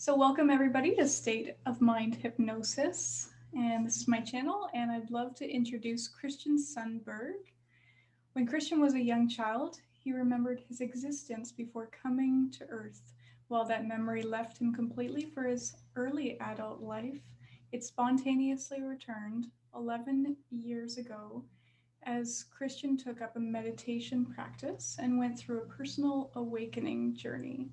So welcome everybody to State of Mind Hypnosis, and this is my channel, and I'd love to introduce Christian Sundberg. When Christian was a young child, he remembered his existence before coming to Earth. While that memory left him completely for his early adult life, it spontaneously returned 11 years ago as Christian took up a meditation practice and went through a personal awakening journey.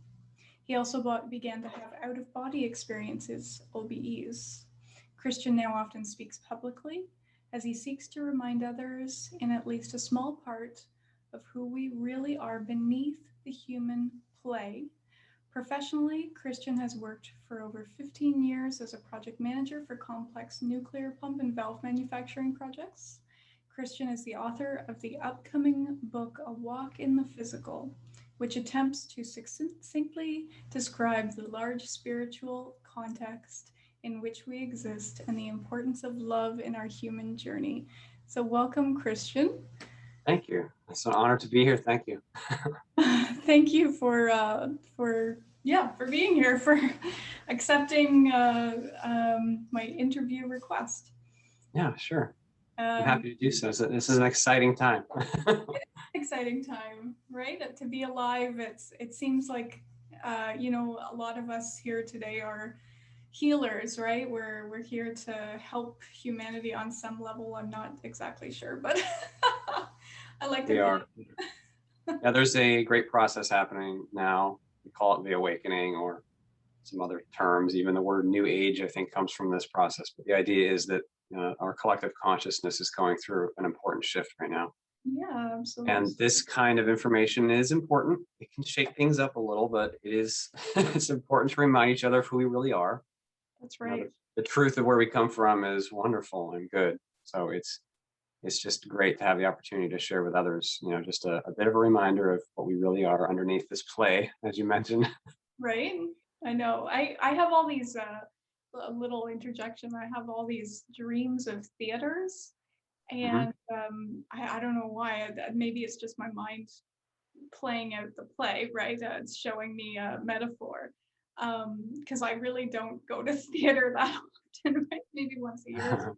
He also began to have out-of-body experiences, OBEs. Christian now often speaks publicly as he seeks to remind others in at least a small part of who we really are beneath the human play. Professionally, Christian has worked for over 15 years as a project manager for complex nuclear pump and valve manufacturing projects. Christian is the author of the upcoming book, A Walk in the Physical, which attempts to succinctly describe the large spiritual context in which we exist and the importance of love in our human journey. So welcome, Christian. Thank you. It's an honor to be here. Thank you. Thank you for being here, for accepting my interview request. Yeah, sure. I'm happy to do so. This is an exciting time. Exciting time, right? To be alive. It seems like a lot of us here today are healers, right? We're here to help humanity on some level. I'm not exactly sure, but I like to. We are. Yeah, there's a great process happening now. We call it the awakening, or some other terms. Even the word new age, I think, comes from this process. But the idea is that our collective consciousness is going through an important shift right now. Yeah, absolutely. And this kind of information is important. It can shake things up a little, but it is it's important to remind each other of who we really are. That's right. The truth of where we come from is wonderful and good. So it's just great to have the opportunity to share with others, just a bit of a reminder of what we really are underneath this play, as you mentioned. Right. I know. I have all these, a little interjection. I have all these dreams of theaters. And I don't know why. Maybe it's just my mind playing out the play, right? It's showing me a metaphor. Because I really don't go to theater that often, right? Maybe once a year.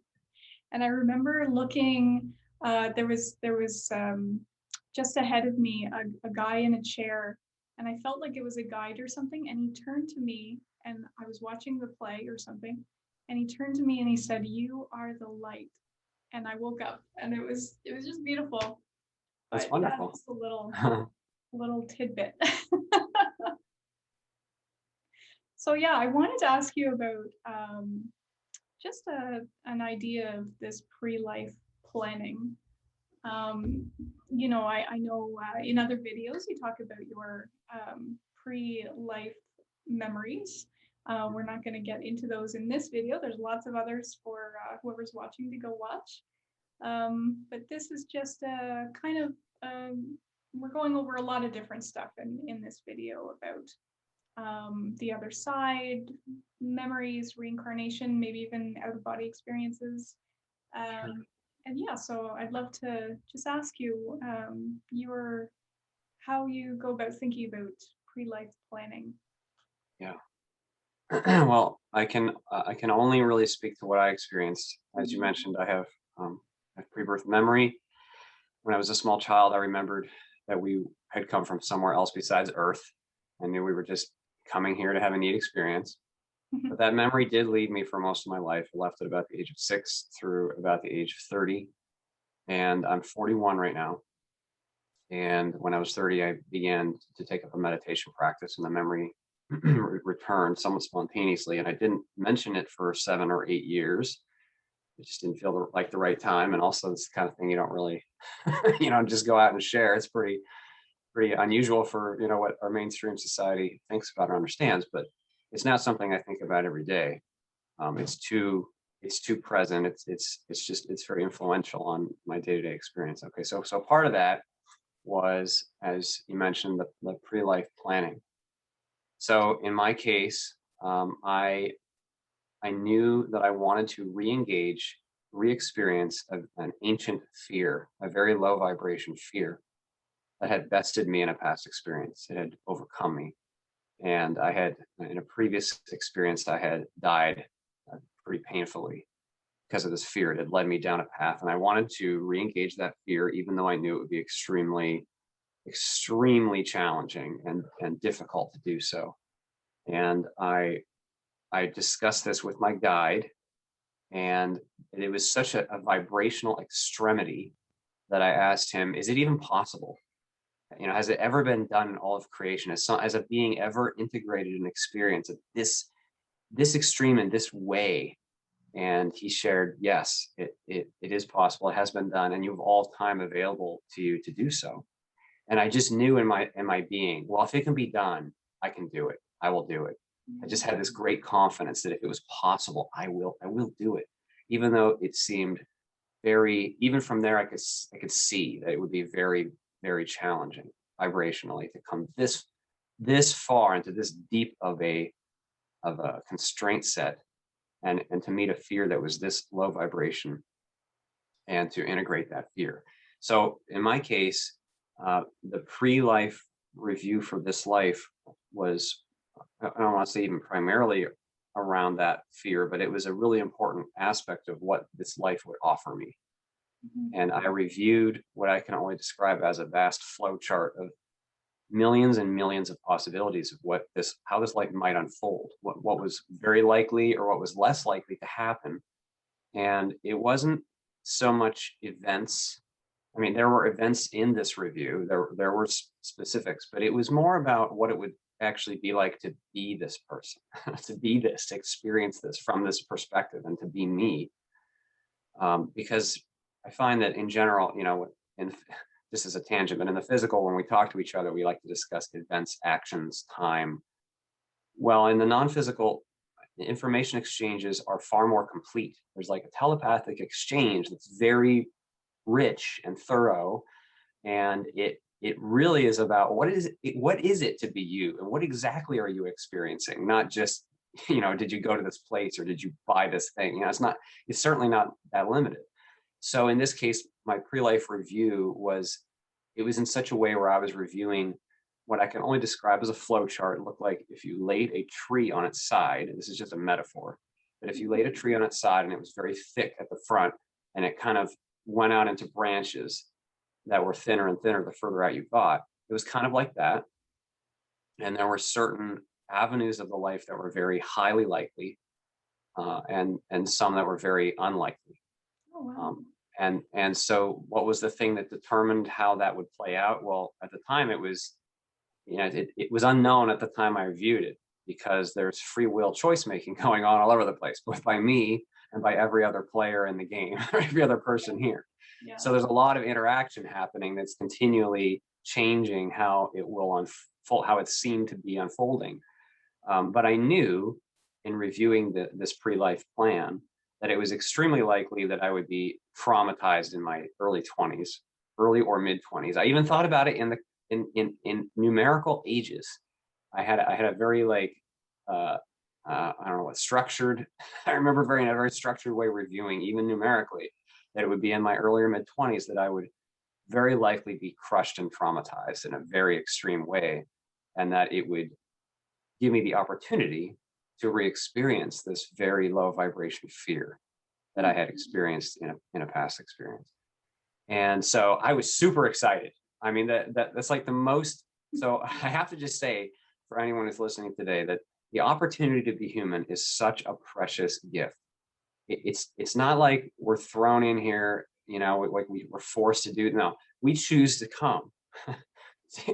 And I remember looking. There was just ahead of me a guy in a chair, and I felt like it was a guide or something. And he turned to me, and I was watching the play or something, and he turned to me and he said, "You are the light." And I woke up, and it was just beautiful. That's wonderful. That's a little tidbit. So yeah, I wanted to ask you about just an idea of this pre-life planning. I know in other videos you talk about your pre-life memories. We're not going to get into those in this video. There's lots of others for whoever's watching to go watch. But this is just a kind of, we're going over a lot of different stuff in this video about the other side, memories, reincarnation, maybe even out-of-body experiences. Sure. And yeah, so I'd love to just ask you how you go about thinking about pre-life planning. Yeah. Well, I can only really speak to what I experienced. As you mentioned, I have pre-birth memory. When I was a small child, I remembered that we had come from somewhere else besides Earth. I knew we were just coming here to have a neat experience. But that memory did lead me for most of my life. I left at about the age of 6 through about the age of 30. And I'm 41 right now. And when I was 30, I began to take up a meditation practice, and the memory returned somewhat spontaneously. And I didn't mention it for 7 or 8 years. It just didn't feel like the right time. And also, it's the kind of thing you don't really, just go out and share. It's pretty unusual for, what our mainstream society thinks about or understands. But it's not something I think about every day. It's too present. It's very influential on my day-to-day experience. Okay, so part of that was, as you mentioned, the pre-life planning. So in my case, I knew that I wanted to re-experience an ancient fear, a very low vibration fear that had bested me in a past experience. It had overcome me. And I had, in a previous experience, I had died pretty painfully because of this fear. It had led me down a path, and I wanted to re-engage that fear, even though I knew it would be extremely challenging and difficult to do so. And I discussed this with my guide, and it was such a vibrational extremity that I asked him, is it even possible? Has it ever been done in all of creation? As a being ever integrated and experienced this extreme in this way? And he shared, yes, it is possible. It has been done, and you have all time available to you to do so. And I just knew in my being, well, if it can be done, I can do it. I will do it. I just had this great confidence that if it was possible, I will do it. Even though it seemed even from there, I could see that it would be very, very challenging vibrationally to come this far into this deep of a constraint set, and to meet a fear that was this low vibration, and to integrate that fear. So in my case, the pre-life review for this life was, I don't want to say even primarily around that fear, but it was a really important aspect of what this life would offer me. And I reviewed what I can only describe as a vast flow chart of millions and millions of possibilities of how this life might unfold, what was very likely or what was less likely to happen. And it wasn't so much events. I mean, there were events in this review, there were specifics, but it was more about what it would actually be like to be this person, to experience this from this perspective, and to be me. Because I find that in general, and this is a tangent, but in the physical, when we talk to each other, we like to discuss events, actions, time. Well, in the non-physical, the information exchanges are far more complete. There's like a telepathic exchange that's very rich and thorough, and it really is about what is it to be you, and what exactly are you experiencing, not just did you go to this place or did you buy this thing. It's certainly not that limited. So in this case, my pre-life review was in such a way where I was reviewing what I can only describe as a flow chart. It looked like if you laid a tree on its side, and this is just a metaphor, but if you laid a tree on its side and it was very thick at the front, and it kind of went out into branches that were thinner and thinner the further out you got, it was kind of like that. And there were certain avenues of the life that were very highly likely, and some that were very unlikely. Oh, wow. And so what was the thing that determined how that would play out? Well, at the time it was, it was unknown at the time I reviewed it, because there's free will choice making going on all over the place, both by me and by every other player in the game, every other person here. Yeah. So there's a lot of interaction happening that's continually changing how it will unfold, how it seemed to be unfolding. But I knew in reviewing this pre-life plan that it was extremely likely that I would be traumatized in my early or mid 20s. I even thought about it in numerical ages. I had a very I don't know what structured. I remember in a very structured way reviewing, even numerically, that it would be in my earlier mid 20s that I would very likely be crushed and traumatized in a very extreme way, and that it would give me the opportunity to re-experience this very low vibration fear that I had experienced in a past experience. And so I was super excited. I mean, that's like the most. So I have to just say, for anyone who's listening today, that the opportunity to be human is such a precious gift. It's not like we're thrown in here, like we're forced to do. No, we choose to come,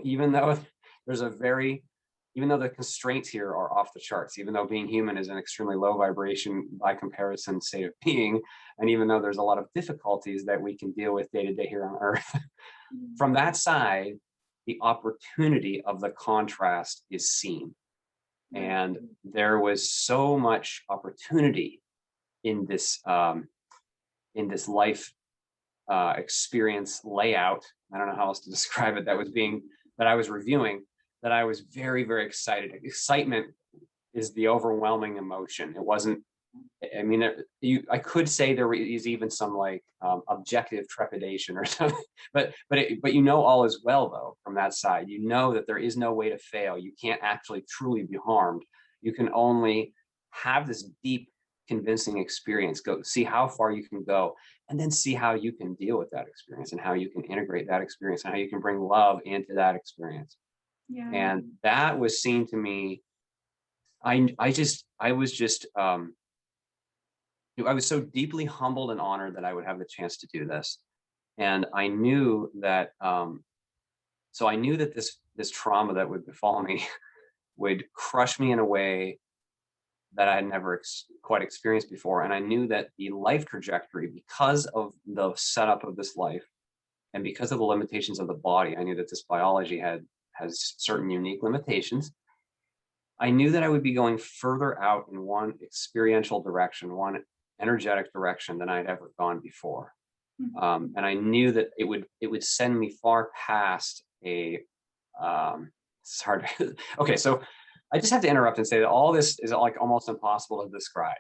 even though the constraints here are off the charts, even though being human is an extremely low vibration by comparison state of being, and even though there's a lot of difficulties that we can deal with day to day here on Earth, from that side, the opportunity of the contrast is seen. And there was so much opportunity in this life experience layout. I don't know how else to describe it. That I was reviewing, that I was very, very excited. Excitement is the overwhelming emotion. It wasn't I mean, I could say there is even some like objective trepidation or something, but you know all is well though from that side. You know that there is no way to fail. You can't actually truly be harmed. You can only have this deep, convincing experience. Go see how far you can go, and then see how you can deal with that experience and how you can integrate that experience and how you can bring love into that experience. Yeah. And that was seen to me. I was just I was so deeply humbled and honored that I would have the chance to do this. And I knew that, so I knew that this trauma that would befall me would crush me in a way that I had never quite experienced before. And I knew that the life trajectory, because of the setup of this life and because of the limitations of the body, I knew that this biology has certain unique limitations. I knew that I would be going further out in one experiential direction, one energetic direction than I'd ever gone before. And I knew that it would send me far past a it's hard. Okay, so I just have to interrupt and say that all this is like almost impossible to describe.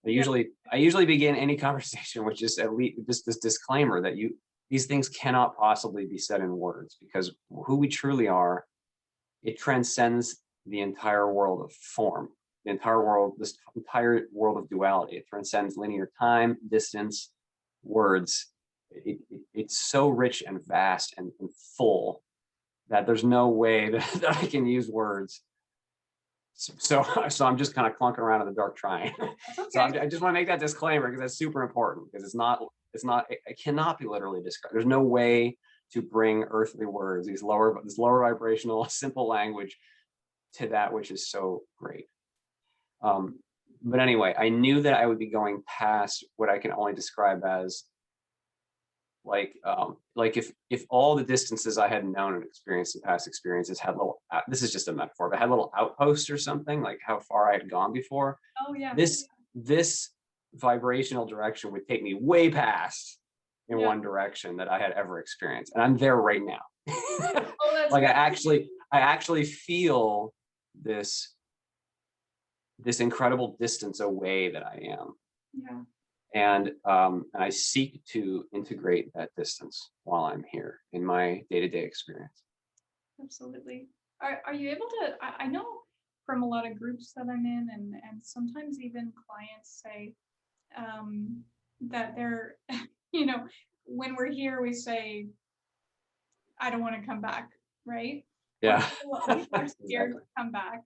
Yeah. I usually begin any conversation with just at least just this disclaimer that these things cannot possibly be said in words, because who we truly are, it transcends the entire world of form, the entire world, this entire world of duality. It transcends linear time, distance, words. It's so rich and vast and full that there's no way that I can use words. So I'm just kind of clunking around in the dark trying. That's So okay. I just want to make that disclaimer because that's super important, because it cannot be literally described. There's no way to bring earthly words, this lower vibrational, simple language, to that which is so great. But anyway, I knew that I would be going past what I can only describe as like if all the distances I had known and experienced in past experiences had little, this is just a metaphor, but had little outposts or something, like how far I had gone before, Oh yeah. this vibrational direction would take me way past in Yeah. one direction that I had ever experienced, and I'm there right now. Oh, that's Like great. I actually feel this incredible distance away that I am. Yeah. And I seek to integrate that distance while I'm here in my day-to-day experience. Absolutely. Are you able to? I know from a lot of groups that I'm in, and sometimes even clients say that they're, you know, when we're here, we say, I don't want to come back, right? Or Yeah. people are scared Exactly. to come back.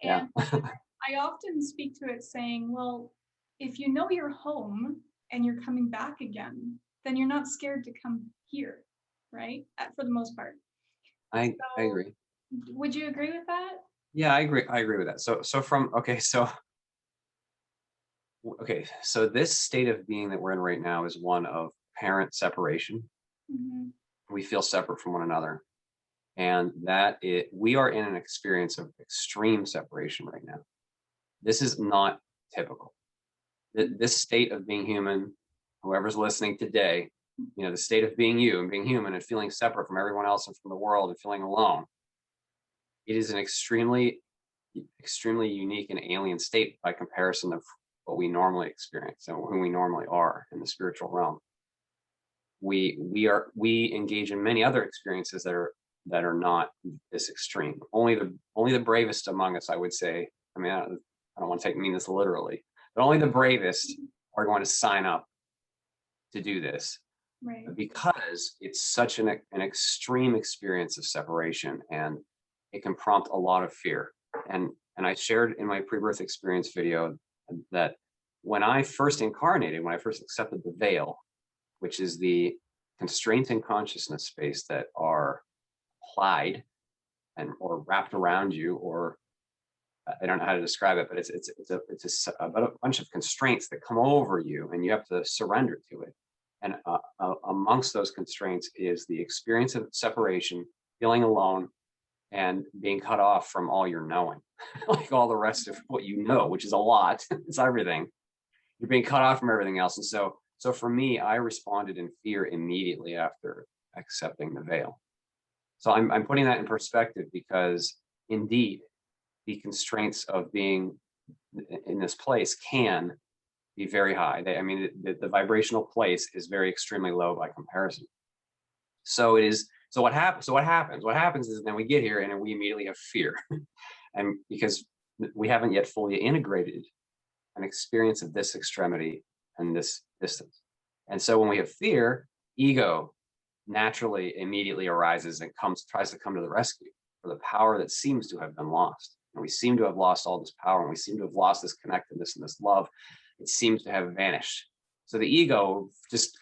Yeah. And I often speak to it saying, well, if you know you're home and you're coming back again, then you're not scared to come here, right? For the most part. I So agree. would you agree with that? Yeah, I agree with that. So this state of being that we're in right now is one of parent separation. Hmm. We feel separate from one another, and we are in an experience of extreme separation right now. This is not typical. This state of being human, whoever's listening today, the state of being you and being human and feeling separate from everyone else and from the world and feeling alone, it is an extremely unique and alien state by comparison of what we normally experience and who we normally are in the spiritual realm. We engage in many other experiences that are not this extreme. Only the bravest among us, I would say. I mean, I don't want to mean this literally, but only the bravest are going to sign up to do this, Right. because it's such an extreme experience of separation, and it can prompt a lot of fear. And I shared in my pre-birth experience video that when I first incarnated, when I first accepted the veil, which is the constraints in consciousness space that are applied and or wrapped around you, or I don't know how to describe it, but it's a bunch of constraints that come over you, and you have to surrender to it. And amongst those constraints is the experience of separation, feeling alone, and being cut off from all your knowing, like all the rest of what you know, which is a lot. It's everything. You're being cut off from everything else, and so for me, I responded in fear immediately after accepting the veil. So I'm putting that in perspective, because indeed, the constraints of being in this place can be very high. I mean, the vibrational place is very extremely low by comparison. So it is. So what happens? So what happens? What happens is then we get here and we immediately have fear, and because we haven't yet fully integrated an experience of this extremity and this distance, and so when we have fear, ego naturally immediately arises and tries to come to the rescue for the power that seems to have been lost. And we seem to have lost all this power, and we seem to have lost this connectedness and this love. It seems to have vanished. So the ego just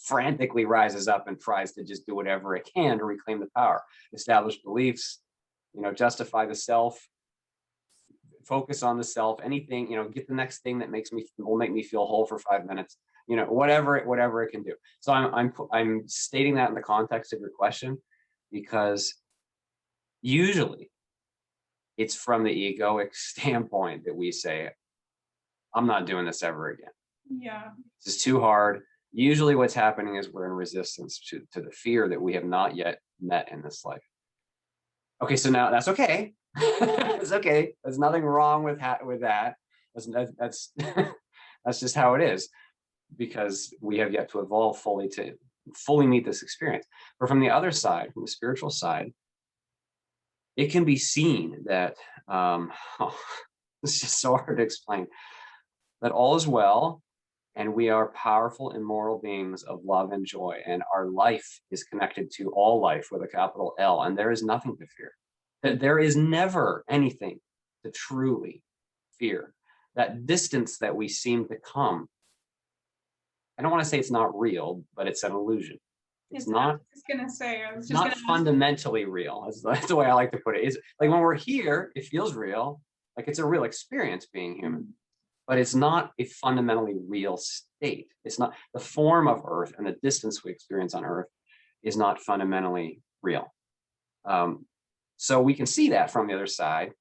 frantically rises up and tries to just do whatever it can to reclaim the power, establish beliefs, justify the self, focus on the self, anything, get the next thing that will make me feel whole for 5 minutes, whatever it can do. So I'm stating that in the context of your question, because usually it's from the egoic standpoint that we say, I'm not doing this ever again. Yeah. This is too hard. Usually what's happening is we're in resistance to the fear that we have not yet met in this life. Okay, so now that's okay. It's okay. There's nothing wrong with that. That's that's just how it is, because we have yet to evolve fully to fully meet this experience. But from the other side, from the spiritual side, it can be seen that it's just so hard to explain, that all is well, and we are powerful and moral beings of love and joy, and our life is connected to all life with a capital L, and there is nothing to fear. That there is never anything to truly fear. That distance that we seem to come, I don't want to say it's not real, but it's an illusion. It's not. I was just gonna say. I was just not fundamentally real. That's the way I like to put it. Is like when we're here, it feels real, like it's a real experience being human, but it's not a fundamentally real state. It's not the form of Earth, and the distance we experience on Earth is not fundamentally real. So we can see that from the other side.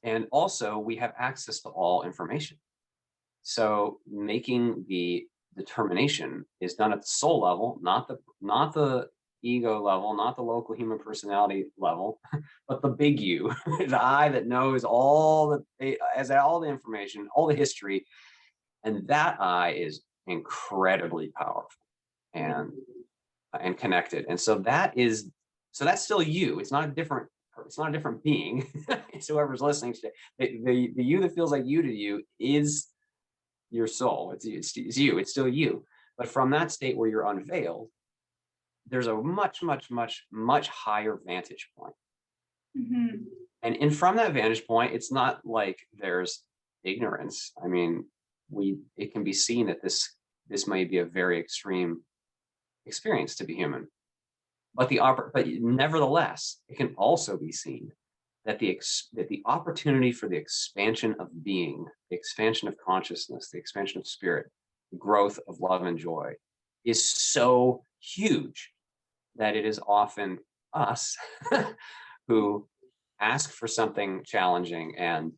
And also we have access to all information. So making the determination is done at the soul level, not the ego level, not the local human personality level, but the big you, the I that knows has all the information, all the history. And that I is incredibly powerful and connected. And so that's still you. It's not a different being. It's whoever's listening to it. The you that feels like you to you is your soul. It's you. It's still you. But from that state where you're unveiled, there's a much, much, much, much higher vantage point. Mm-hmm. And from that vantage point, it's not like there's ignorance. I mean, it can be seen that this may be a very extreme experience to be human. But nevertheless, it can also be seen that the opportunity for the expansion of being, the expansion of consciousness, the expansion of spirit, the growth of love and joy is so huge that it is often us who ask for something challenging and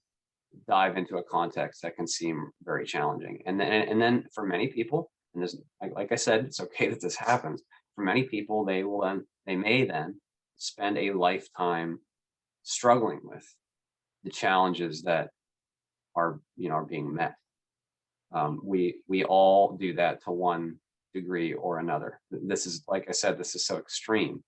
dive into a context that can seem very challenging. And then for many people, and this, like I said, it's okay that this happens. For many people, they may then spend a lifetime struggling with the challenges that are being met. We all do that to one degree or another. This is, like I said, this is so extreme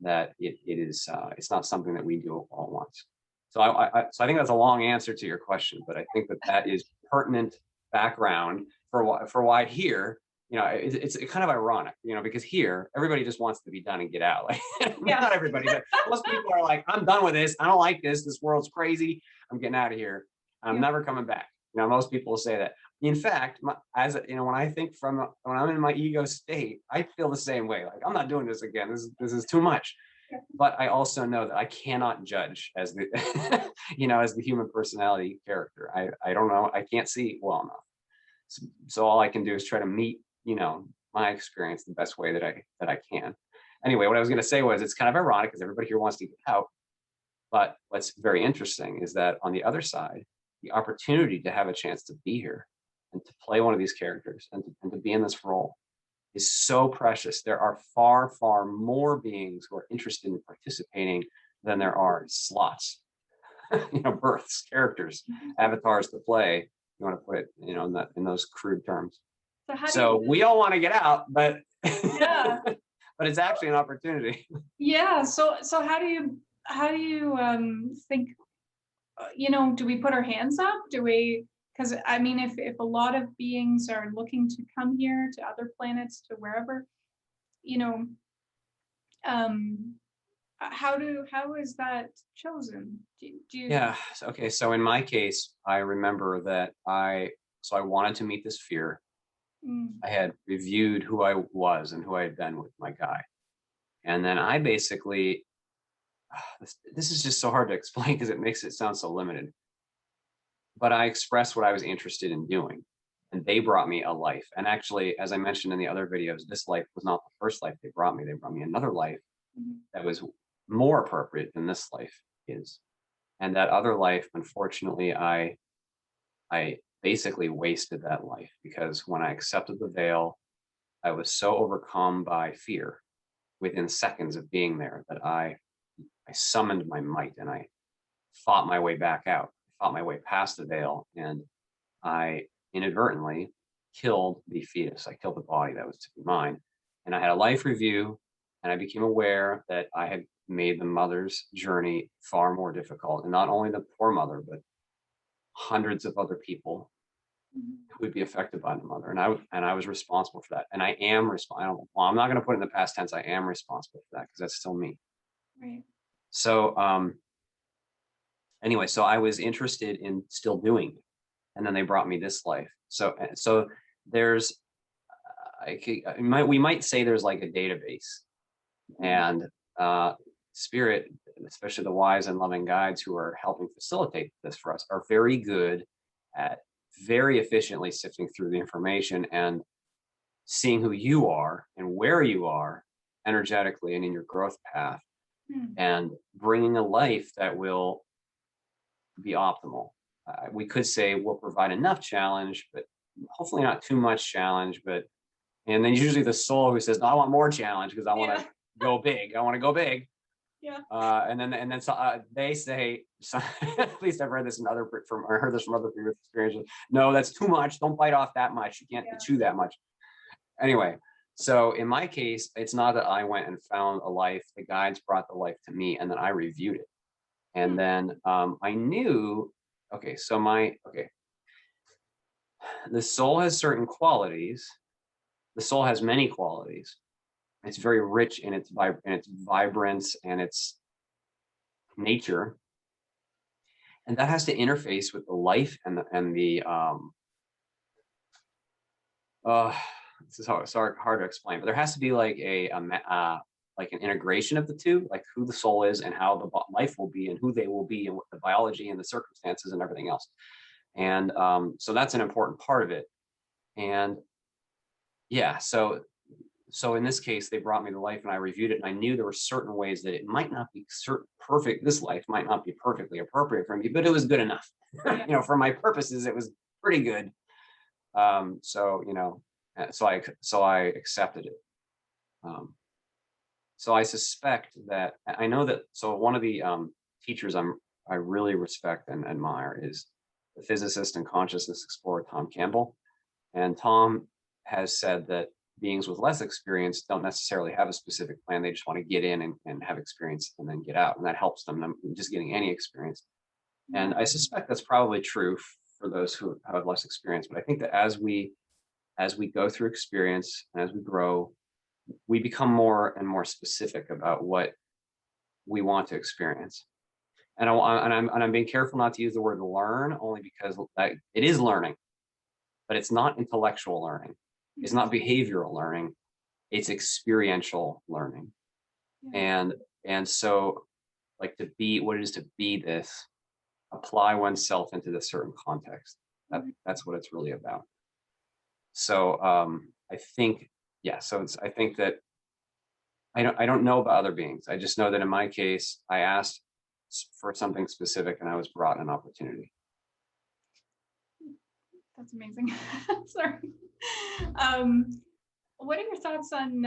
that it's not something that we do all at once. So I think that's a long answer to your question, but I think that is pertinent background for why here. It's kind of ironic, because here everybody just wants to be done and get out. Like, yeah. Not everybody, but most people are like, I'm done with this. I don't like this. This world's crazy. I'm getting out of here. I'm never coming back. Most people will say that. In fact, when I think when I'm in my ego state, I feel the same way. Like, I'm not doing this again. This is too much. But I also know that I cannot judge as the, as the human personality character. I don't know. I can't see well enough. So all I can do is try to meet my experience the best way that I can. Anyway, what I was going to say was, it's kind of ironic because everybody here wants to get out. But what's very interesting is that on the other side, the opportunity to have a chance to be here and to play one of these characters and to be in this role is so precious. There are far, far more beings who are interested in participating than there are slots. births, characters, avatars to play. You want to put it, in those crude terms. So how do So we all want to get out, but yeah. but it's actually an opportunity. Yeah. So how do you think, do we put our hands up? Do we, because I mean, if a lot of beings are looking to come here to other planets, to wherever, you know, um, how is that chosen? Do you Yeah. Okay. So in my case, I remember that I wanted to meet this fear. mm, I had reviewed who I was and who I had been with my guy. And then I basically, this is just so hard to explain because it makes it sound so limited. But I expressed what I was interested in doing. And they brought me a life. And actually, as I mentioned in the other videos, this life was not the first life they brought me. They brought me another life mhm, that was more appropriate than this life is. And that other life, unfortunately, I basically wasted that life because when I accepted the veil, I was so overcome by fear within seconds of being there that I summoned my might and I fought my way back out, fought my way past the veil, and I inadvertently killed the fetus. I killed the body that was to be mine. And I had a life review and I became aware that I had made the mother's journey far more difficult. And not only the poor mother, but hundreds of other people mhm, who would be affected by the mother. And I was responsible for that. And I am responsible. Well, I'm not going to put it in the past tense. I am responsible for that because that's still me. right. So anyway, so I was interested in still doing it. And then they brought me this life. So there's we might say there's like a database, and spirit, especially the wise and loving guides who are helping facilitate this for us, are very good at very efficiently sifting through the information and seeing who you are and where you are energetically and in your growth path, Mm, and bringing a life that will be optimal. We could say we'll provide enough challenge, but hopefully not too much challenge. But and then usually the soul who says, "No, I want more challenge because I want to yeah. go big. I want to go big." Yeah. And then so, they say, so, at least I've read this in other from or heard this from other previous experiences. No, that's too much. Don't bite off that much. You can't Yeah. chew that much. Anyway, so in my case, it's not that I went and found a life. The guides brought the life to me, and then I reviewed it. And Hmm. then I knew, okay, the soul has certain qualities. The soul has many qualities. It's very rich in its vibrance and its nature, and that has to interface with the life and the uh this is hard to explain, but there has to be like like an integration of the two, like who the soul is and how the life will be and who they will be and what the biology and the circumstances and everything else. And so that's an important part of it. And yeah, so in this case, they brought me to life and I reviewed it and I knew there were certain ways that it might not be perfect. This life might not be perfectly appropriate for me, but it was good enough. Yeah. For my purposes, it was pretty good. So, so I accepted it. So I suspect that I know that, so one of the teachers I really respect and admire is the physicist and consciousness explorer, Tom Campbell. And Tom has said that beings with less experience don't necessarily have a specific plan. They just want to get in and have experience and then get out. And that helps them just getting any experience. And I suspect that's probably true for those who have less experience. But I think that as we go through experience and as we grow, we become more and more specific about what we want to experience. And I'm being careful not to use the word learn, only because it is learning, but it's not intellectual learning. It's not behavioral learning. It's experiential learning. Yeah. And so, like, to be what it is to be this, apply oneself into this certain context. That's what it's really about. So I think, yeah. So I think that I don't know about other beings. I just know that in my case, I asked for something specific and I was brought an opportunity. That's amazing. Sorry. What are your thoughts on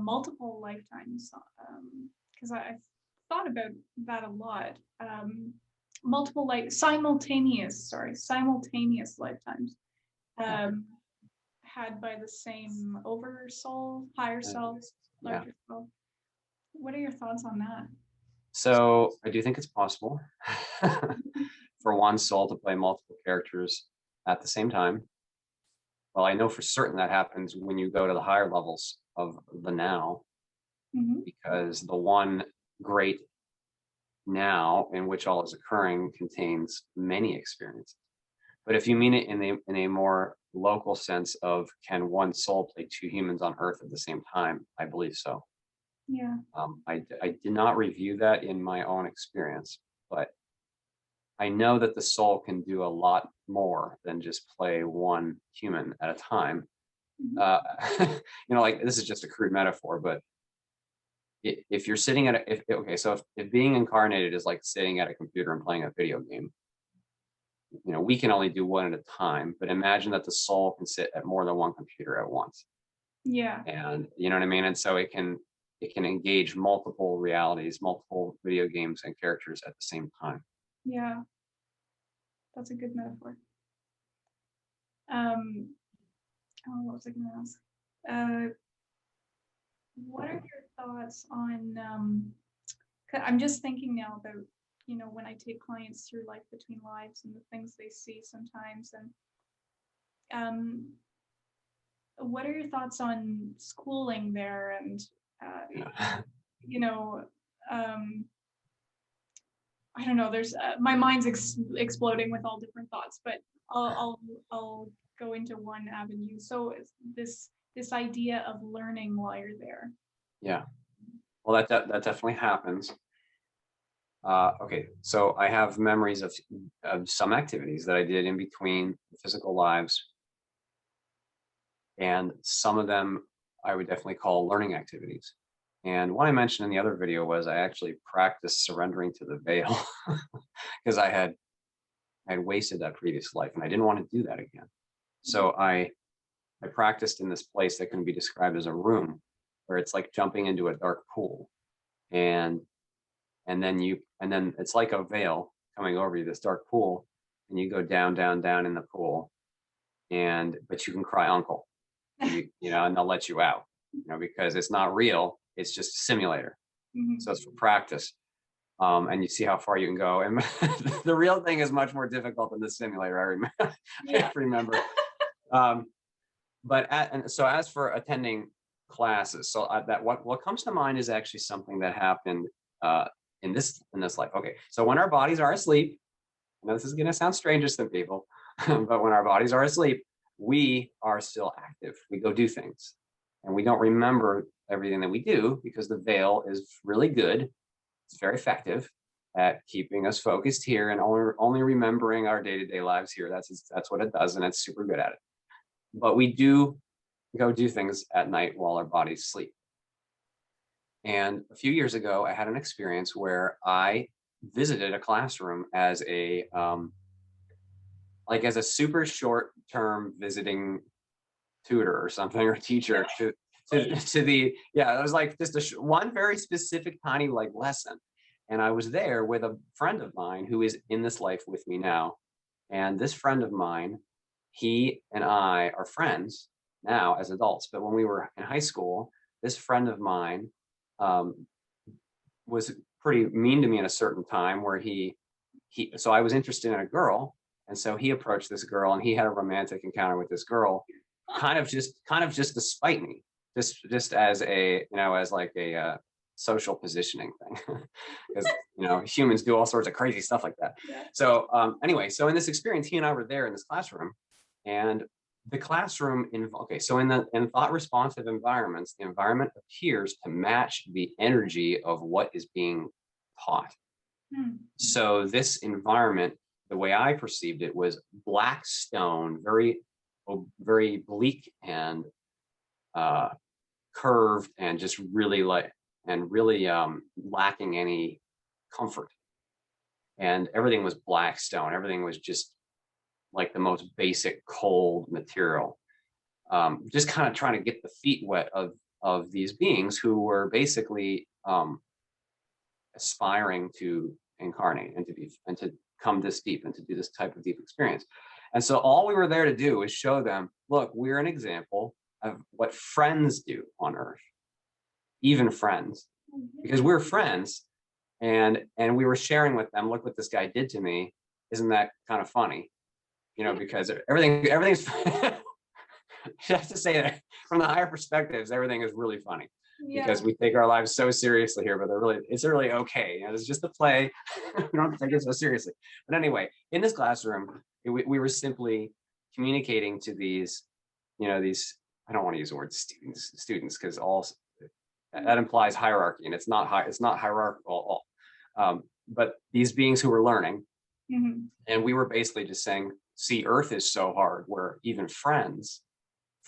multiple lifetimes? Because I thought about that a lot. Simultaneous lifetimes had by the same oversoul, higher self, larger self. What are your thoughts on that? So I do think it's possible for one soul to play multiple characters at the same time. Well, I know for certain that happens when you go to the higher levels of the now, because the one great now in which all is occurring contains many experiences. But if you mean it in a more local sense of, can one soul play two humans on Earth at the same time? I believe so. Yeah. I did not review that in my own experience, but I know that the soul can do a lot more than just play one human at a time. Like, this is just a crude metaphor, but if you're sitting at if being incarnated is like sitting at a computer and playing a video game, we can only do one at a time, but imagine that the soul can sit at more than one computer at once. Yeah. And you know what I mean? And so it can engage multiple realities, multiple video games and characters at the same time. Yeah. That's a good metaphor. What was I going to ask? What are your thoughts on, I'm just thinking now about, when I take clients through life between lives and the things they see sometimes, and what are your thoughts on schooling there? And I don't know. There's my mind's exploding with all different thoughts, but I'll go into one avenue. So this idea of learning while you're there. Yeah. Well, that definitely happens. Okay, so I have memories of some activities that I did in between physical lives, and some of them I would definitely call learning activities. And what I mentioned in the other video was I actually practiced surrendering to the veil because I had wasted that previous life and I didn't want to do that again. So I practiced in this place that can be described as a room, where it's like jumping into a dark pool, and then it's like a veil coming over you, this dark pool, and you go down in the pool, but you can cry uncle, and they'll let you out, because it's not real, it's just a simulator. So it's for practice, and you see how far you can go. And the real thing is much more difficult than the simulator. I remember. So as for attending classes, so that what comes to mind is actually something that happened in this life. Okay, so when our bodies are asleep, I know this is going to sound strange to some people, but when our bodies are asleep, we are still active. We go do things, and we don't remember everything that we do because the veil is really good. It's very effective at keeping us focused here and only remembering our day-to-day lives here. That's what it does, and it's super good at it. But we do go do things at night while our bodies sleep. And a few years ago, I had an experience where I visited a classroom as a super short-term visiting tutor or something, or teacher to the it was like just one very specific tiny lesson. And I was there with a friend of mine who is in this life with me now. And this friend of mine, he and I are friends now as adults, but when we were in high school, this friend of mine was pretty mean to me at a certain time, where so I was interested in a girl, and so he approached this girl, and he had a romantic encounter with this girl, kind of just to spite me, just as a as like a social positioning thing, because humans do all sorts of crazy stuff like that. Yeah. So anyway, so in this experience, he and I were there in this classroom, and the classroom so in thought responsive environments, the environment appears to match the energy of what is being taught. So this environment, the way I perceived it, was black stone, very very bleak and curved, and just really lacking any comfort. And everything was black stone. Everything was just like the most basic cold material, just kind of trying to get the feet wet of these beings who were basically aspiring to incarnate and to come this deep and to do this type of deep experience. And so all we were there to do is show them, look, we're an example of what friends do on earth, even friends, because we're friends. And we were sharing with them, look what this guy did to me. Isn't that kind of funny? Because everything's you have to say that from the higher perspectives, everything is really funny. Yeah. Because we take our lives so seriously here, but it's really okay. It's just a play. We don't have to take it so seriously. But anyway, in this classroom, we were simply communicating to these, I don't want to use the word students, because that implies hierarchy, and it's not hierarchical at all. But these beings who were learning, and we were basically just saying, see, Earth is so hard, where even friends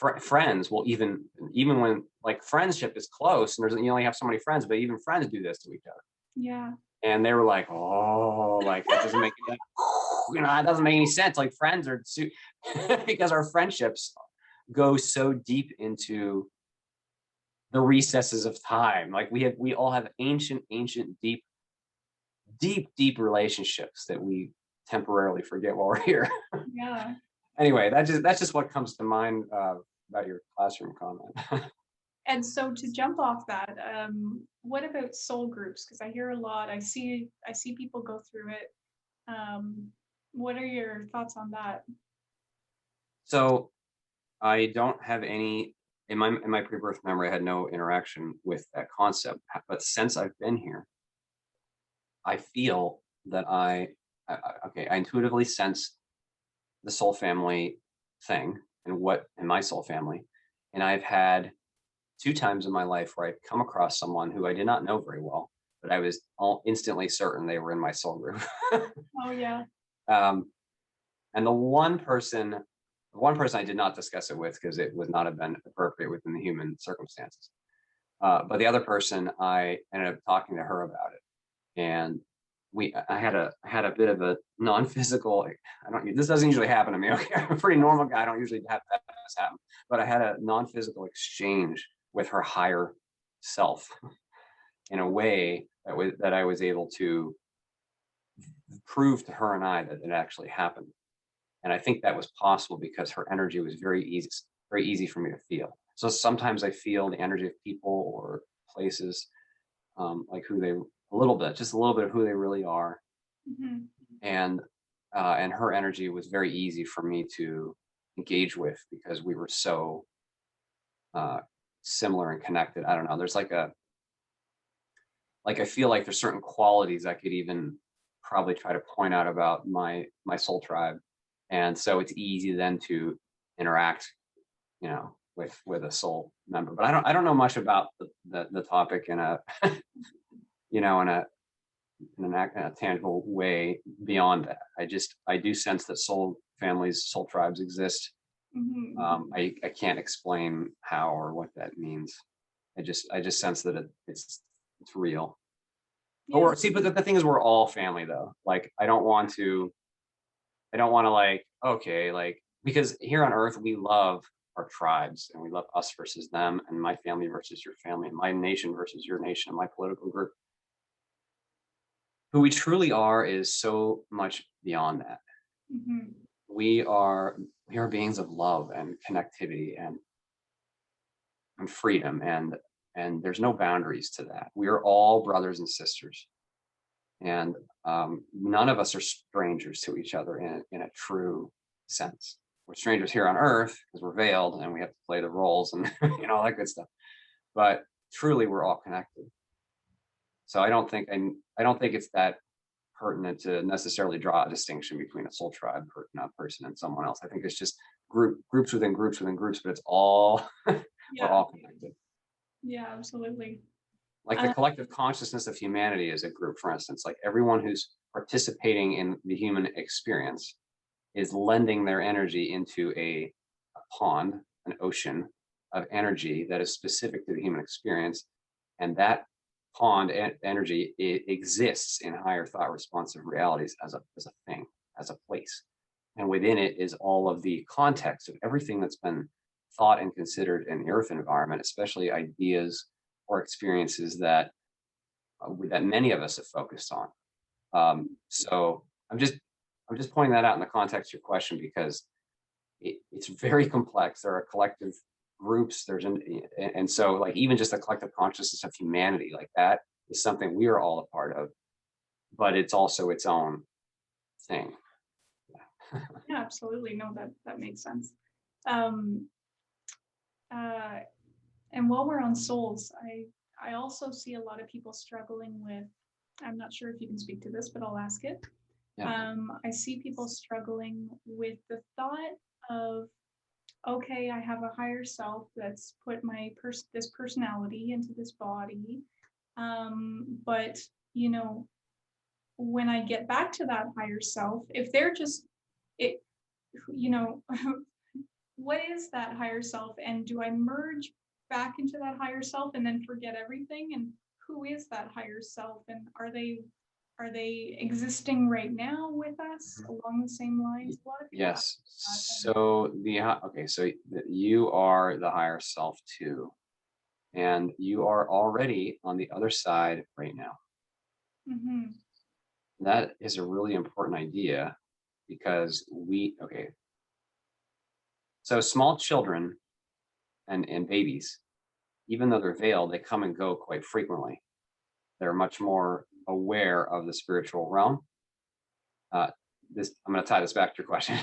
will, even when like friendship is close and you only have so many friends, but even friends do this to each other. Yeah. And they were like, oh, like that doesn't make that doesn't make any sense. Like friends are because our friendships go so deep into the recesses of time. Like we all have ancient, deep relationships that we temporarily forget while we're here. Yeah. Anyway, that's just what comes to mind about your classroom comment. And so to jump off that, what about soul groups? Because I hear a lot. I see people go through it. What are your thoughts on that? So I don't have any in my pre-birth memory. I had no interaction with that concept, but since I've been here, I feel that I intuitively sense the soul family thing and my soul family. And I've had 2 times in my life where I've come across someone who I did not know very well, but I was instantly certain they were in my soul group. Oh yeah. And the one person I did not discuss it with because it would not have been appropriate within the human circumstances. But the other person, I ended up talking to her about it, and I had a bit of a non-physical. This doesn't usually happen to me. Okay, I'm a pretty normal guy. I don't usually have this happen, but I had a non-physical exchange with her higher self in a way that I was able to prove to her and I that it actually happened. And I think that was possible because her energy was very easy for me to feel. So sometimes I feel the energy of people or places, like just a little bit of who they really are. And her energy was very easy for me to engage with because we were so similar and connected. I don't know. There's I feel like there's certain qualities I could even probably try to point out about my soul tribe. And so it's easy then to interact, with a soul member. But I don't know much about the topic in a in a tangible way beyond that. I do sense that soul families, soul tribes exist. I can't explain how or what that means. I just sense that it's real. Yeah. But the thing is, we're all family though. Like I don't want to because here on earth we love our tribes and we love us versus them and my family versus your family and my nation versus your nation and my political group. Who we truly are is so much beyond that. We are beings of love and connectivity and freedom, and there's no boundaries to that. We are all brothers and sisters, and none of us are strangers to each other in a true sense. We're strangers here on earth because we're veiled and we have to play the roles and all that good stuff, but truly we're all connected. So I don't think it's that pertinent to necessarily draw a distinction between a soul tribe person and someone else. I think it's just groups within groups within groups, but it's all we're all connected. Yeah, absolutely. Like the collective consciousness of humanity is a group, for instance. Like everyone who's participating in the human experience is lending their energy into a pond, an ocean of energy that is specific to the human experience, and that pond energy exists in higher thought responsive realities as a thing, as a place, and within it is all of the context of everything that's been thought and considered in the earth environment, especially ideas or experiences that that many of us have focused on. So I'm just pointing that out in the context of your question because it's very complex. There are collective groups. And so like even just the collective consciousness of humanity, like that is something we are all a part of, but it's also its own thing. Yeah, absolutely. No, that makes sense. Um, uh, and while we're on souls, I also see a lot of people struggling with. I'm not sure if you can speak to this, but I'll ask it. Yeah. I see people struggling with the thought of, okay, I have a higher self that's put this personality into this body, but you know, when I get back to that higher self, if they're just it, you know, what is that higher self, and do I merge back into that higher self and then forget everything? And who is that higher self, and are they existing right now with us along the same lines? A lot of people Yes. ask that. So okay, so you are the higher self too, and you are already on the other side right now. Mm-hmm. That is a really important idea because okay, so small children and babies, even though they're veiled, they come and go quite frequently. They're much more aware of the spiritual realm. Uh, I'm going to tie this back to your question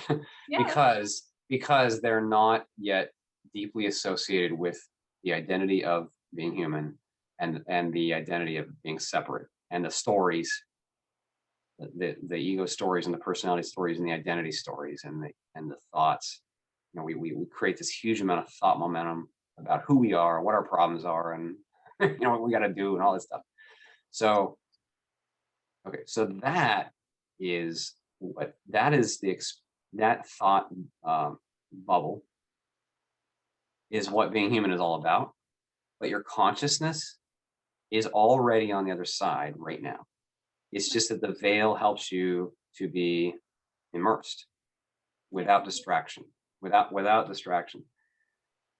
Yeah. because they're not yet deeply associated with the identity of being human and the identity of being separate and the stories, the ego stories and the personality stories and the identity stories and the thoughts. You know, we create this huge amount of thought momentum about who we are, what our problems are, and you know what we got to do and all this stuff. So okay, so that is that thought bubble is what being human is all about. But your consciousness is already on the other side right now. It's just that the veil helps you to be immersed without distraction, without distraction.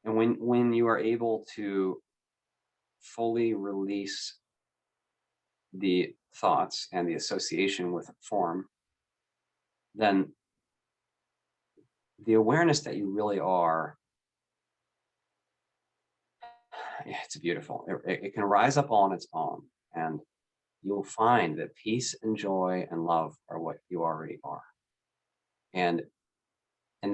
And when you are able to fully release the thoughts and the association with form, then the awareness that you really are, it's beautiful. It can rise up on its own, and you'll find that peace and joy and love are what you already are. And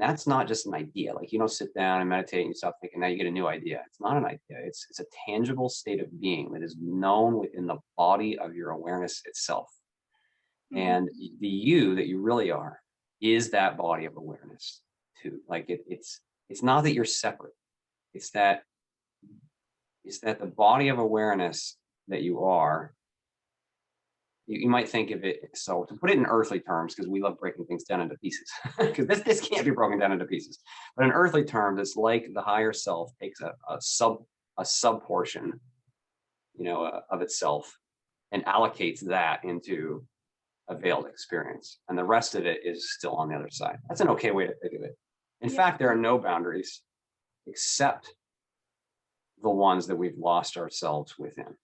that's not just an idea. Like you don't sit down and meditate and you stop thinking, now you get a new idea. It's not an idea. It's a tangible state of being that is known within the body of your awareness itself. Mm-hmm. And the you that you really are is that body of awareness too. Like it's not that you're separate. It's that the body of awareness that you are. You might think of it, so to put it in earthly terms, because we love breaking things down into pieces, because this can't be broken down into pieces. But in earthly terms, it's like the higher self takes a sub portion, of itself, and allocates that into a veiled experience, and the rest of it is still on the other side. That's an okay way to think of it. In fact, there are no boundaries except the ones that we've lost ourselves within.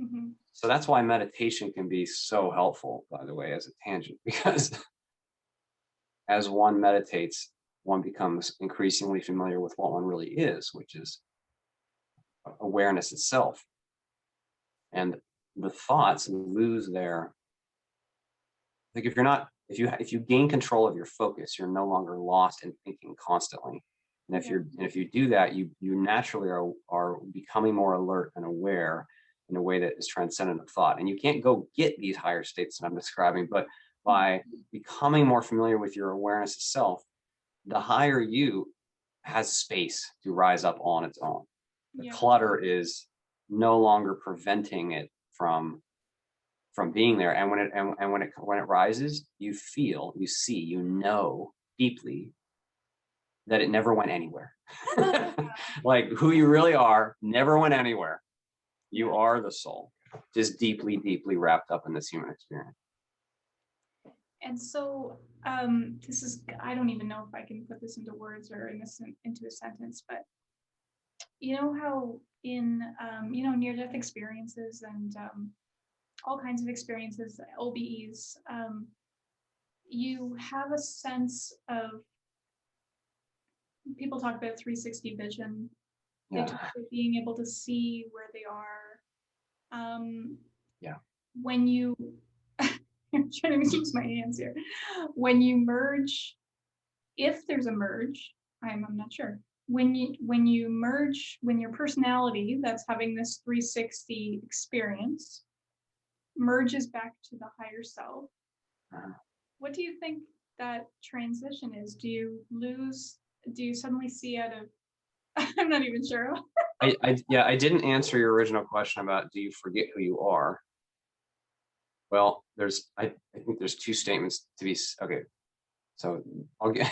Mm-hmm. So that's why meditation can be so helpful, by the way, as a tangent, because as one meditates, one becomes increasingly familiar with what one really is, which is awareness itself. And the thoughts lose their, like if you gain control of your focus, you're no longer lost in thinking constantly. And if you do that, you naturally are becoming more alert and aware in a way that is transcendent of thought. And you can't go get these higher states that I'm describing, but by becoming more familiar with your awareness itself, the higher you has space to rise up on its own. The clutter is no longer preventing it from being there. And when it rises, you feel, you see, you know deeply that it never went anywhere. Like who you really are never went anywhere. You are the soul, just deeply, deeply wrapped up in this human experience. And so this is, I don't even know if I can put this into words or into a sentence, but you know how in, near-death experiences and all kinds of experiences, OBEs, you have a sense of, people talk about 360 vision. They talk about being able to see where they are. When you, I'm trying to use my hands here. When you merge, if there's a merge, I'm not sure. When you merge, when your personality that's having this 360 experience merges back to the higher self, what do you think that transition is? Do you suddenly see out of, I'm not even sure. I didn't answer your original question about do you forget who you are? Well, I think there's two statements to be, okay. So I'll get,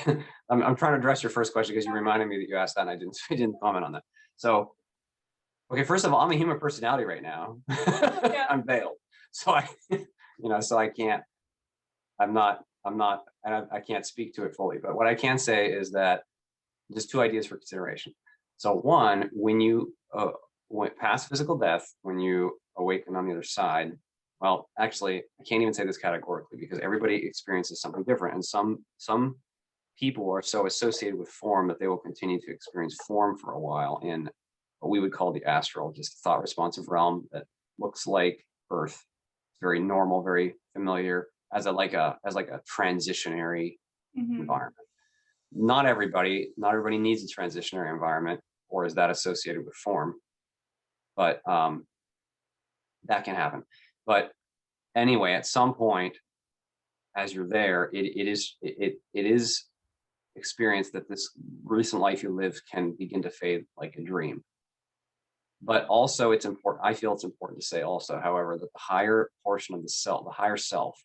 I'm trying to address your first question because you reminded me that you asked that and I didn't comment on that. So, okay, first of all, I'm a human personality right now. I'm veiled. So so I can't, and I can't speak to it fully, but what I can say is that just two ideas for consideration. So one, when you went past physical death, when you awaken on the other side, well, actually, I can't even say this categorically because everybody experiences something different. And some people are so associated with form that they will continue to experience form for a while in what we would call the astral, just thought responsive realm that looks like Earth. It's very normal, very familiar as like a transitionary environment. Not everybody needs a transitionary environment, or is that associated with form, but that can happen. But anyway, at some point, as you're there, it is experienced that this recent life you live can begin to fade like a dream. But also, it's important. I feel it's important to say also, however, that the higher portion of the self, the higher self,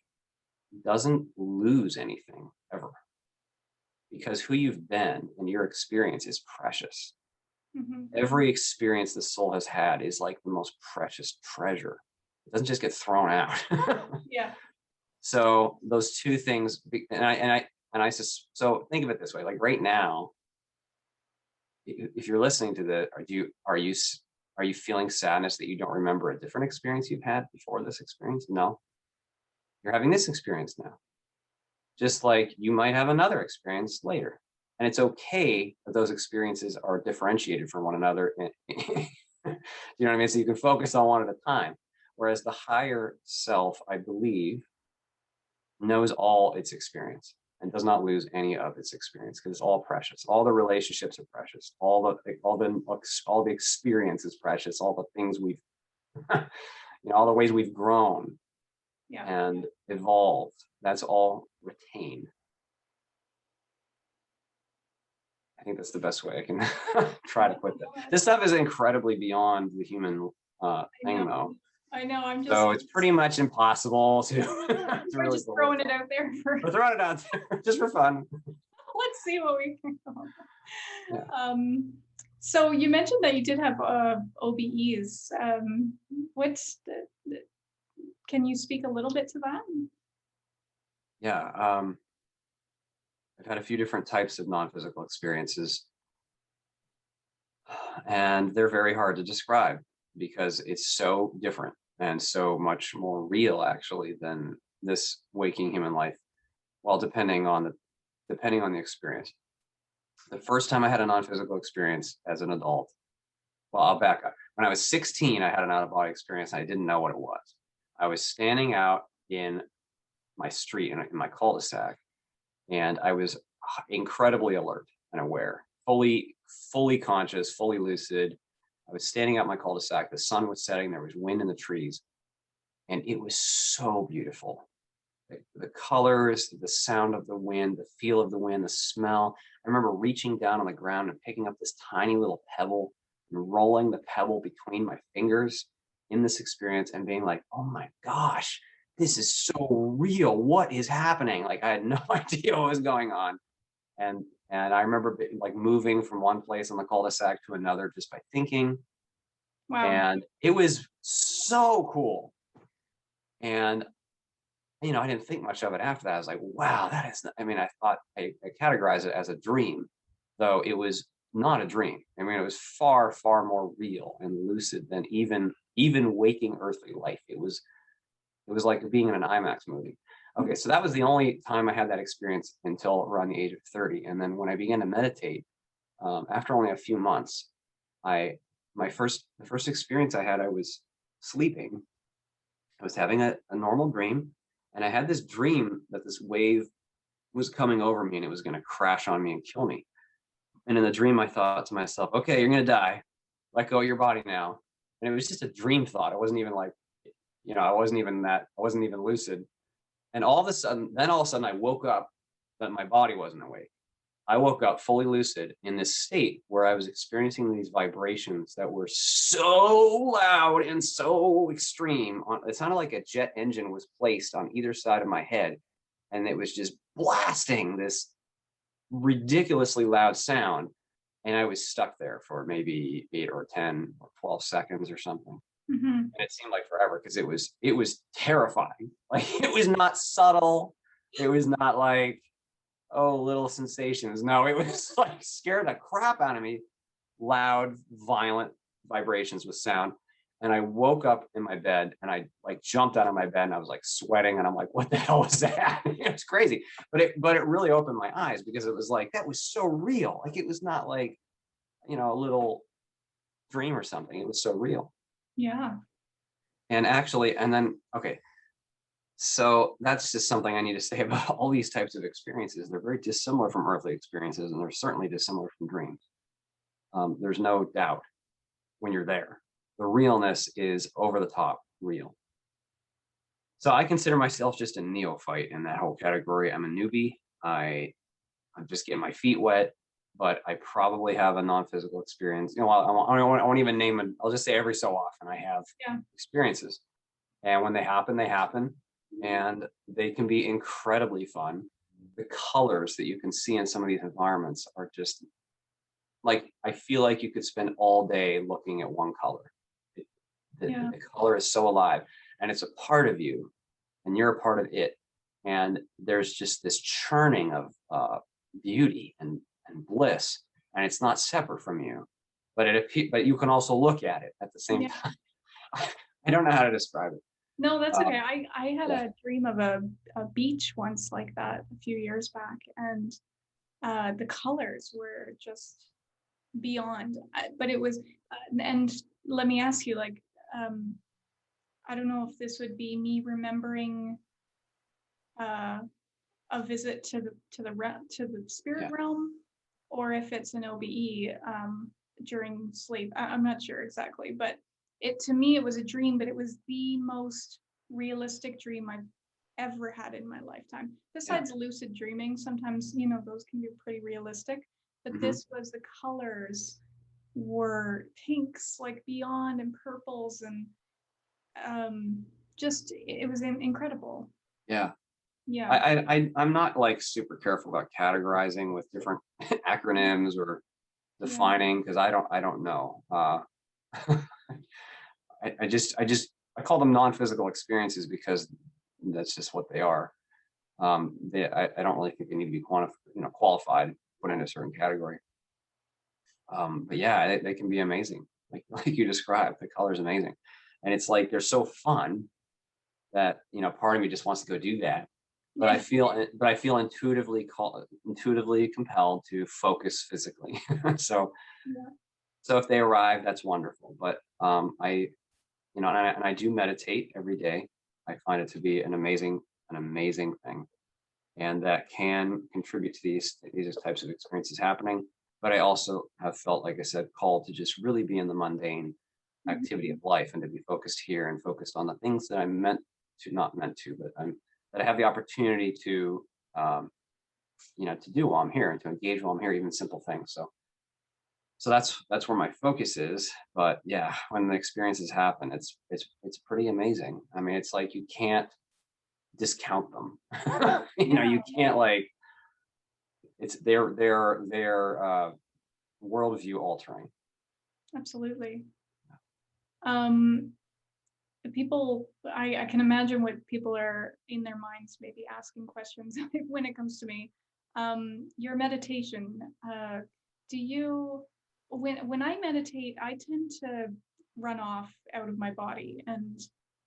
doesn't lose anything ever, because who you've been and your experience is precious. Every experience the soul has had is like the most precious treasure. It doesn't just get thrown out. So those two things, so think of it this way: like right now, if you're listening to this, are you feeling sadness that you don't remember a different experience you've had before this experience? No, you're having this experience now. Just like you might have another experience later. And it's okay that those experiences are differentiated from one another. You know what I mean? So you can focus on one at a time. Whereas the higher self, I believe, knows all its experience and does not lose any of its experience because it's all precious. All the relationships are precious. All the experience is precious. All the things we've, all the ways we've grown and evolved, that's all retained. I think that's the best way I can try to put that. This stuff is incredibly beyond the human thing, though. I know. I'm just. So it's pretty much impossible to. We're just throwing it out there for. We're throwing it out there just for fun. Let's see what we can come up with. So you mentioned that you did have OBEs. Can you speak a little bit to that? Yeah. I've had a few different types of non-physical experiences, and they're very hard to describe because it's so different and so much more real, actually, than this waking human life. Well, depending on the experience. The first time I had a non-physical experience as an adult, well, I'll back up. When I was 16, I had an out-of-body experience, and I didn't know what it was. I was standing out in my street, in my cul-de-sac, and I was incredibly alert and aware, fully conscious, fully lucid. I was standing out in my cul-de-sac. The sun was setting. There was wind in the trees, and it was so beautiful. The colors, the sound of the wind, the feel of the wind, the smell. I remember reaching down on the ground and picking up this tiny little pebble and rolling the pebble between my fingers in this experience and being like, oh my gosh, this is so real. What is happening? Like, I had no idea what was going on. And I remember like moving from one place on the cul-de-sac to another just by thinking. Wow. And it was so cool. And I didn't think much of it after that. I was like, wow, that is, I thought I categorized it as a dream, though it was not a dream. It was far, far more real and lucid than even waking earthly life. It was It was like being in an IMAX movie. Okay, so that was the only time I had that experience until around the age of 30. And then when I began to meditate, after only a few months, I the first experience I had, I was sleeping. I was having a normal dream, and I had this dream that this wave was coming over me and it was going to crash on me and kill me. And in the dream, I thought to myself, okay, you're going to die. Let go of your body now. And it was just a dream thought. It wasn't even like, I wasn't even lucid. And all of a sudden, I woke up, but my body wasn't awake. I woke up fully lucid in this state where I was experiencing these vibrations that were so loud and so extreme. It sounded like a jet engine was placed on either side of my head, and it was just blasting this ridiculously loud sound. And I was stuck there for maybe 8 or 10 or 12 seconds or something. Mm-hmm. And it seemed like forever because it was terrifying. Like, it was not subtle. It was not like, oh, little sensations. No, it was like scared the crap out of me. Loud, violent vibrations with sound. And I woke up in my bed and I like jumped out of my bed and I was like sweating and I'm like, what the hell was that? It was crazy. But it really opened my eyes because it was like, that was so real. Like, it was not like, a little dream or something. It was so real. Yeah. And actually, and then, okay, so that's just something I need to say about all these types of experiences. They're very dissimilar from earthly experiences, and they're certainly dissimilar from dreams. There's no doubt when you're there. The realness is over the top real. So I consider myself just a neophyte in that whole category. I'm a newbie. I'm just getting my feet wet, but I probably have a non-physical experience. I won't even name it. I'll just say every so often I have experiences. And when they happen, and they can be incredibly fun. The colors that you can see in some of these environments are just like, I feel like you could spend all day looking at one color. The color is so alive, and it's a part of you, and you're a part of it. And there's just this churning of beauty and bliss, and it's not separate from you, but you can also look at it at the same time. I don't know how to describe it. No, that's okay. I had a dream of a beach once like that a few years back, and the colors were just beyond. But it was, and let me ask you, like, I don't know if this would be me remembering a visit to the spirit realm, or if it's an OBE during sleep. I'm not sure exactly, but to me it was a dream, but it was the most realistic dream I've ever had in my lifetime. Besides lucid dreaming, sometimes those can be pretty realistic, but this was, the colors were pinks like beyond, and purples, and just it was incredible. I'm not like super careful about categorizing with different acronyms or defining, because I don't know. I call them non-physical experiences because that's just what they are. I don't really think they need to be qualified, put in a certain category. But yeah, they can be amazing, like you described. The color's amazing, and it's like they're so fun that part of me just wants to go do that. But I feel intuitively compelled to focus physically. So if they arrive, that's wonderful. But I do meditate every day. I find it to be an amazing thing, and that can contribute to these types of experiences happening. But I also have felt, like I said, called to just really be in the mundane activity of life, and to be focused here and focused on the things that I'm not meant to, but that I have the opportunity to to do while I'm here, and to engage while I'm here, even simple things. So that's where my focus is. But yeah, when the experiences happen, it's pretty amazing. I mean, it's like you can't discount them. You can't, like, it's their worldview altering. Absolutely. People, I can imagine what people are in their minds maybe asking questions when it comes to me. Your meditation, do you, when I meditate, I tend to run off out of my body, and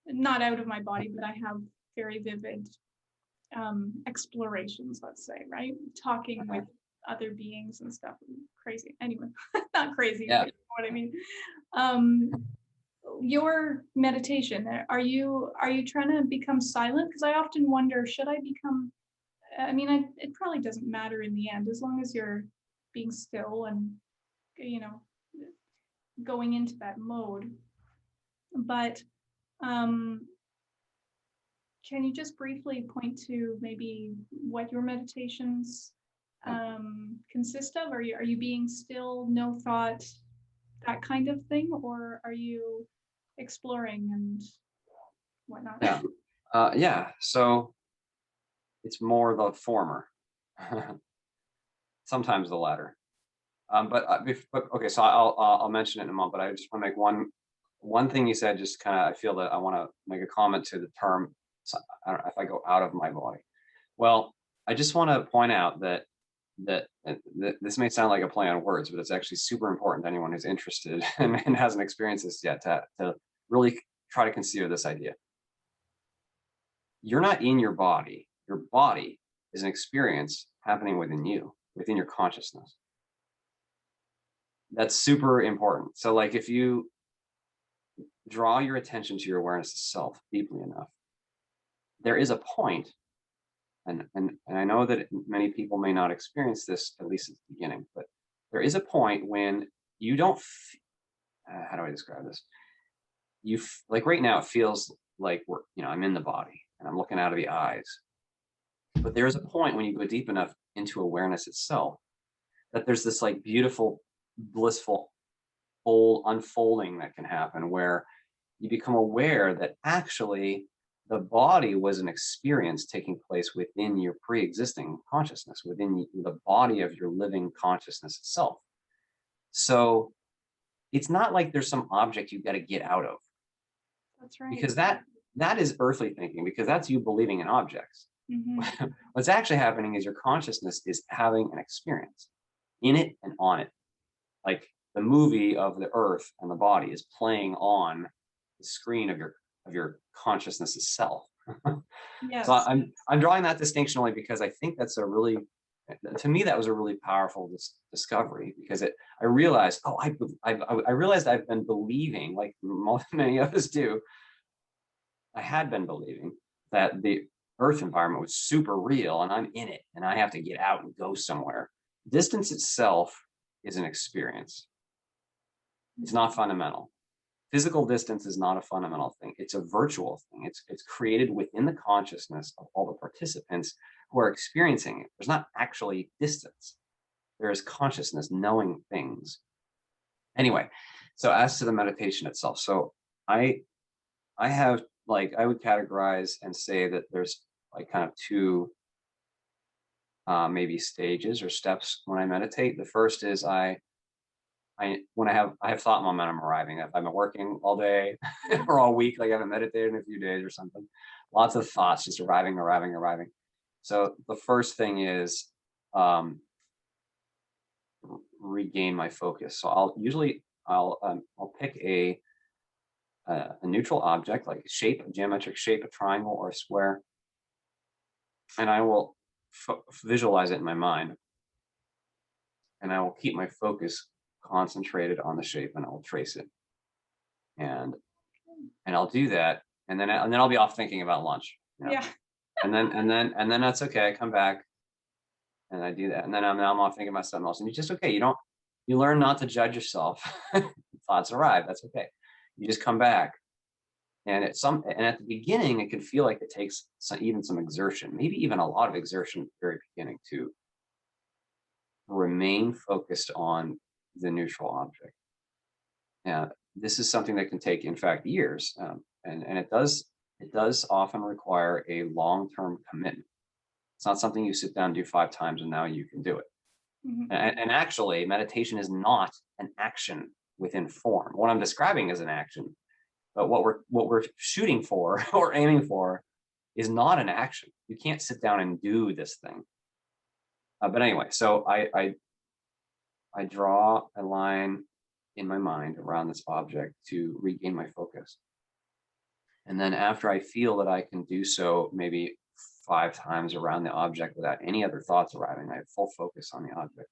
not out of my body, but I have very vivid explorations, let's say, right? Talking with other beings and stuff. Crazy. Anyway, not crazy, Yeah. but you know what I mean. Your meditation, are you trying to become silent? Because I often wonder, should I become, I mean, it probably doesn't matter in the end, as long as you're being still and, you know, going into that mode. But can you just briefly point to maybe what your meditations consist of? Are you being still, no thought, that kind of thing, or are you exploring and whatnot? Yeah. Yeah. So it's more the former, sometimes the latter. But okay, so I'll mention it in a moment. But I just want to make one thing you said. Just kind of, I feel that I want to make a comment to the term. So I don't know if I go out of my body. Well, I just want to point out that this may sound like a play on words, but it's actually super important to anyone who's interested and hasn't experienced this yet to really try to consider this idea. You're not in your body. Your body is an experience happening within you, within your consciousness. That's super important. So, like, if you draw your attention to your awareness of self deeply enough, there is a point, and I know that many people may not experience this, at least at the beginning, but there is a point when you don't, how do I describe this? Like right now, it feels like I'm in the body and I'm looking out of the eyes. But there is a point when you go deep enough into awareness itself that there's this like beautiful, blissful, full unfolding that can happen where you become aware that actually the body was an experience taking place within your pre-existing consciousness, within the body of your living consciousness itself. So it's not like there's some object you've got to get out of. That's right. Because that is earthly thinking, because that's you believing in objects. Mm-hmm. What's actually happening is your consciousness is having an experience in it and on it. Like the movie of the earth and the body is playing on the screen of your consciousness itself. Yes. So I'm drawing that distinction only because I think that's to me that was a really powerful discovery, because I realized, I realized I've been believing, like many of us do. I had been believing that the earth environment was super real and I'm in it and I have to get out and go somewhere. Distance itself is an experience. It's not fundamental. Physical distance is not a fundamental thing. It's a virtual thing. It's created within the consciousness of all the participants who are experiencing it. There's not actually distance. There is consciousness knowing things. Anyway, so as to the meditation itself, so I have, like, I would categorize and say that there's like kind of two maybe stages or steps when I meditate. The first is when I have thought momentum arriving. If I've been working all day or all week, like I haven't meditated in a few days or something, lots of thoughts just arriving. So the first thing is regain my focus. So I'll pick a neutral object, like a geometric shape, a triangle or a square, and I will visualize it in my mind, and I will keep my focus concentrated on the shape, and I will trace it, and I'll do that, and then I'll be off thinking about lunch. Yeah. And then that's okay. I come back and I do that, and then I'm off thinking about something else. And it's just okay. You learn not to judge yourself. Thoughts arrive. That's okay. You just come back. And at the beginning, it can feel like it takes even some exertion, maybe even a lot of exertion at the very beginning, to remain focused on the neutral object. Now, this is something that can take, in fact, years, and it does often require a long-term commitment. It's not something you sit down and do 5 times and now you can do it. Mm-hmm. And actually, meditation is not an action within form. What I'm describing is an action. But what we're shooting for or aiming for is not an action. You can't sit down and do this thing. But anyway, so I draw a line in my mind around this object to regain my focus. And then after I feel that I can do so maybe 5 times around the object without any other thoughts arriving, I have full focus on the object,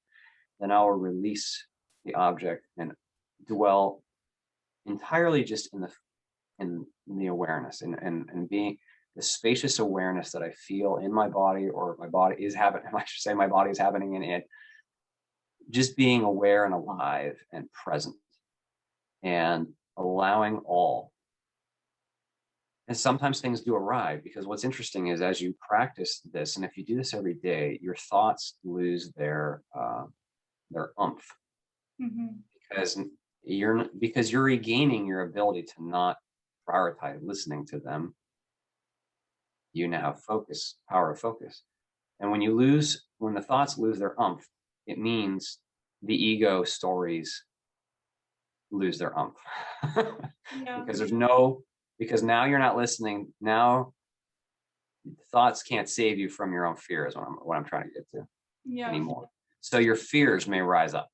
then I will release the object and dwell entirely just in the awareness and being the spacious awareness that I feel in my body, or my body is happening. I should say my body is happening in it. Just being aware and alive and present and allowing all. And sometimes things do arrive, because what's interesting is as you practice this, and if you do this every day, your thoughts lose their umph, Mm-hmm. because you're regaining your ability to not prioritize listening to them. You now have focus, power of focus. And when the thoughts lose their umph, it means the ego stories lose their umph. Yeah. Because now you're not listening. Now thoughts can't save you from your own fears, what I'm trying to get to anymore. So your fears may rise up.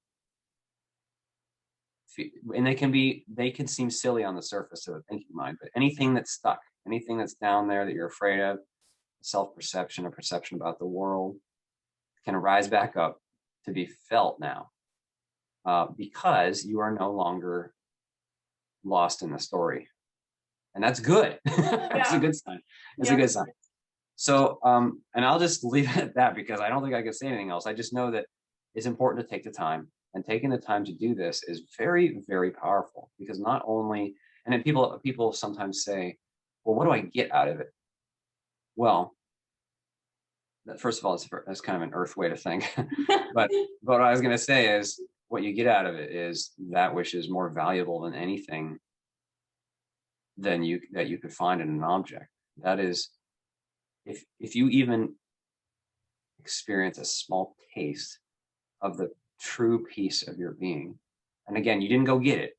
And they can seem silly on the surface of a thinking mind, but anything that's stuck, anything that's down there that you're afraid of, self-perception or perception about the world, can rise back up to be felt now, because you are no longer lost in the story. And that's good. It's a good sign. It's a good sign. So, and I'll just leave it at that, because I don't think I can say anything else. I just know that it's important to take the time, and taking the time to do this is very, very powerful, because not only, and then people sometimes say, well, what do I get out of it? Well, first of all, that's kind of an earth way to think. but what I was going to say is, what you get out of it is that which is more valuable than anything that you could find in an object. That is, if you even experience a small taste of the true peace of your being, and again, you didn't go get it,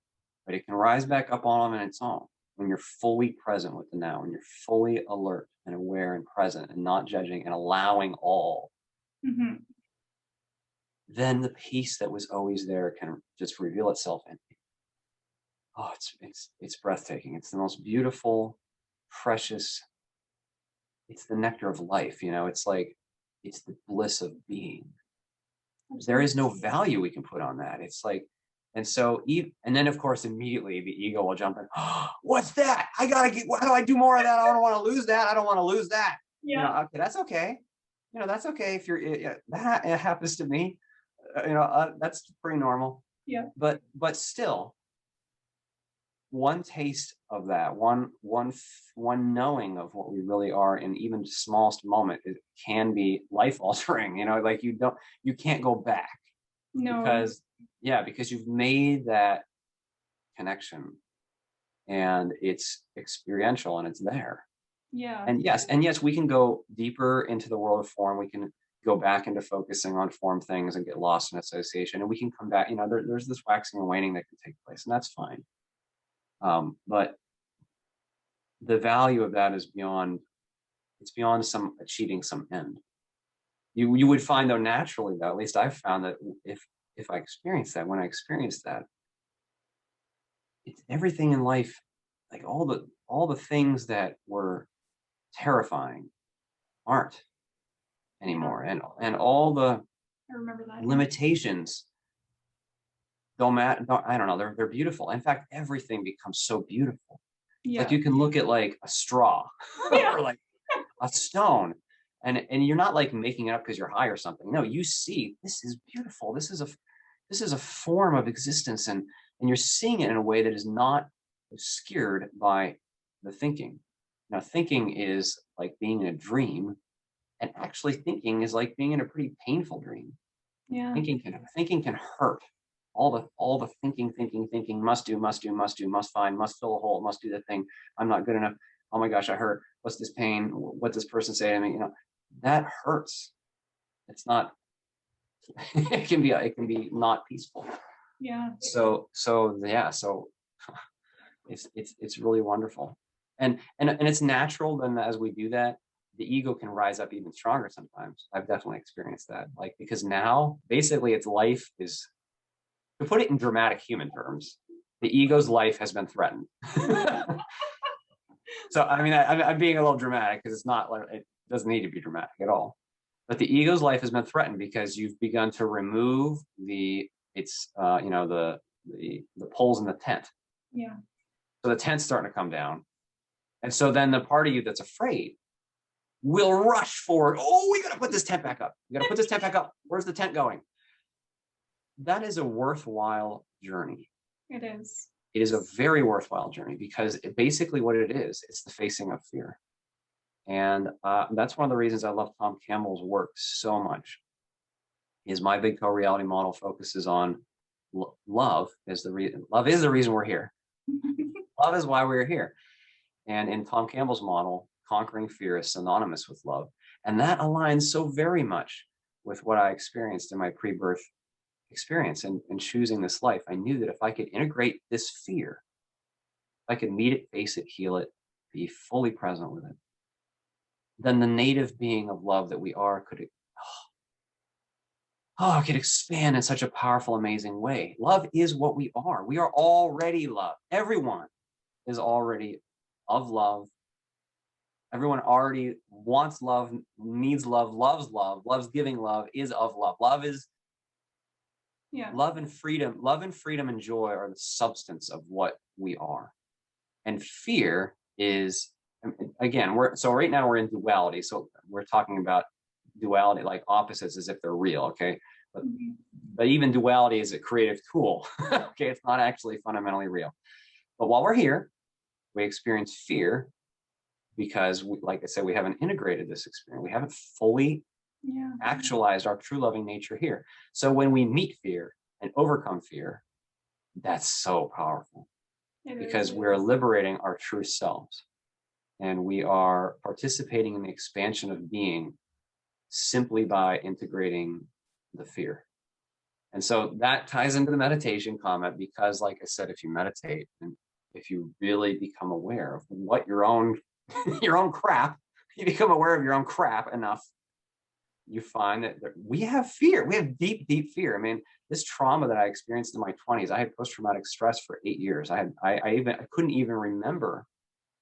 but it can rise back up on its own when you're fully present with the now, when you're fully alert and aware and present and not judging and allowing all. Mm-hmm. Then the peace that was always there can just reveal itself, and it's breathtaking. It's the most beautiful, precious. It's the nectar of life. It's like, it's the bliss of being. There is no value we can put on that. It's like, and so, and then of course, immediately the ego will jump in. Oh, what's that? How do I do more of that? I don't want to lose that. I don't want to lose that. Yeah. Okay, that's okay. That's okay if that it happens to me. That's pretty normal. Yeah. But still, one taste of that, one knowing of what we really are in even the smallest moment, it can be life altering. Like you can't go back. No. Because you've made that connection, and it's experiential and it's there. Yeah. And yes, we can go deeper into the world of form. We can go back into focusing on form things and get lost in association, and we can come back. There's this waxing and waning that can take place, and that's fine. But the value of that is beyond some achieving some end. You would find, though, naturally, though, at least I've found that if I experience that, when I experience that, it's everything in life, like all the things that were terrifying aren't anymore, and all the I remember that limitations don't matter. I don't know. They're beautiful. In fact, everything becomes so beautiful. Yeah. Like you can look at like a straw or like a stone, and you're not like making it up because you're high or something. No, you see, this is beautiful. This is a form of existence, and you're seeing it in a way that is not obscured by the thinking. Now, thinking is like being in a dream, and actually thinking is like being in a pretty painful dream. Yeah. Thinking can hurt. All the thinking, must do, must find, must fill a hole, must do the thing. I'm not good enough. Oh my gosh, I hurt. What's this pain? What does this person say to me? That hurts. It's not, it can be not peaceful. Yeah. So it's really wonderful. And it's natural then, as we do that, the ego can rise up even stronger sometimes. I've definitely experienced that. Like, because now basically its life is, to put it in dramatic human terms, the ego's life has been threatened. So, I mean, I'm being a little dramatic because it's not like, it doesn't need to be dramatic at all. But the ego's life has been threatened because you've begun to remove the poles in the tent. Yeah. So the tent's starting to come down. And so then the part of you that's afraid will rush forward. Oh, we got to put this tent back up. We got to put this tent back up. Where's the tent going? That is a worthwhile journey. It is. It is a very worthwhile journey because basically what it is, it's the facing of fear. And that's one of the reasons I love Tom Campbell's work so much. Is my big co-reality model focuses on love is the reason. Love is the reason we're here. Love is why we're here. And in Tom Campbell's model, conquering fear is synonymous with love. And that aligns so very much with what I experienced in my pre-birth experience and choosing this life. I knew that if I could integrate this fear, if I could meet it, face it, heal it, be fully present with it, then the native being of love that we are could expand in such a powerful, amazing way. Love is what we are. We are already love. Everyone is already of love. Everyone already wants love, needs love, loves giving love, is of love. Love is love and freedom. Love and freedom and joy are the substance of what we are. And fear is, again, right now we're in duality. So we're talking about duality, like opposites as if they're real, okay? But even duality is a creative tool, okay? It's not actually fundamentally real. But while we're here, we experience fear because, like I said, we haven't integrated this experience. We haven't fully actualized our true loving nature here. So when we meet fear and overcome fear, that's so powerful because we're liberating our true selves and we are participating in the expansion of being simply by integrating the fear. And so that ties into the meditation comment because, like I said, if you meditate and if you really become aware of what your own crap, you become aware of your own crap enough, you find that we have fear. We have deep, deep fear. I mean, this trauma that I experienced in my 20s, I had post-traumatic stress for 8 years. I couldn't even remember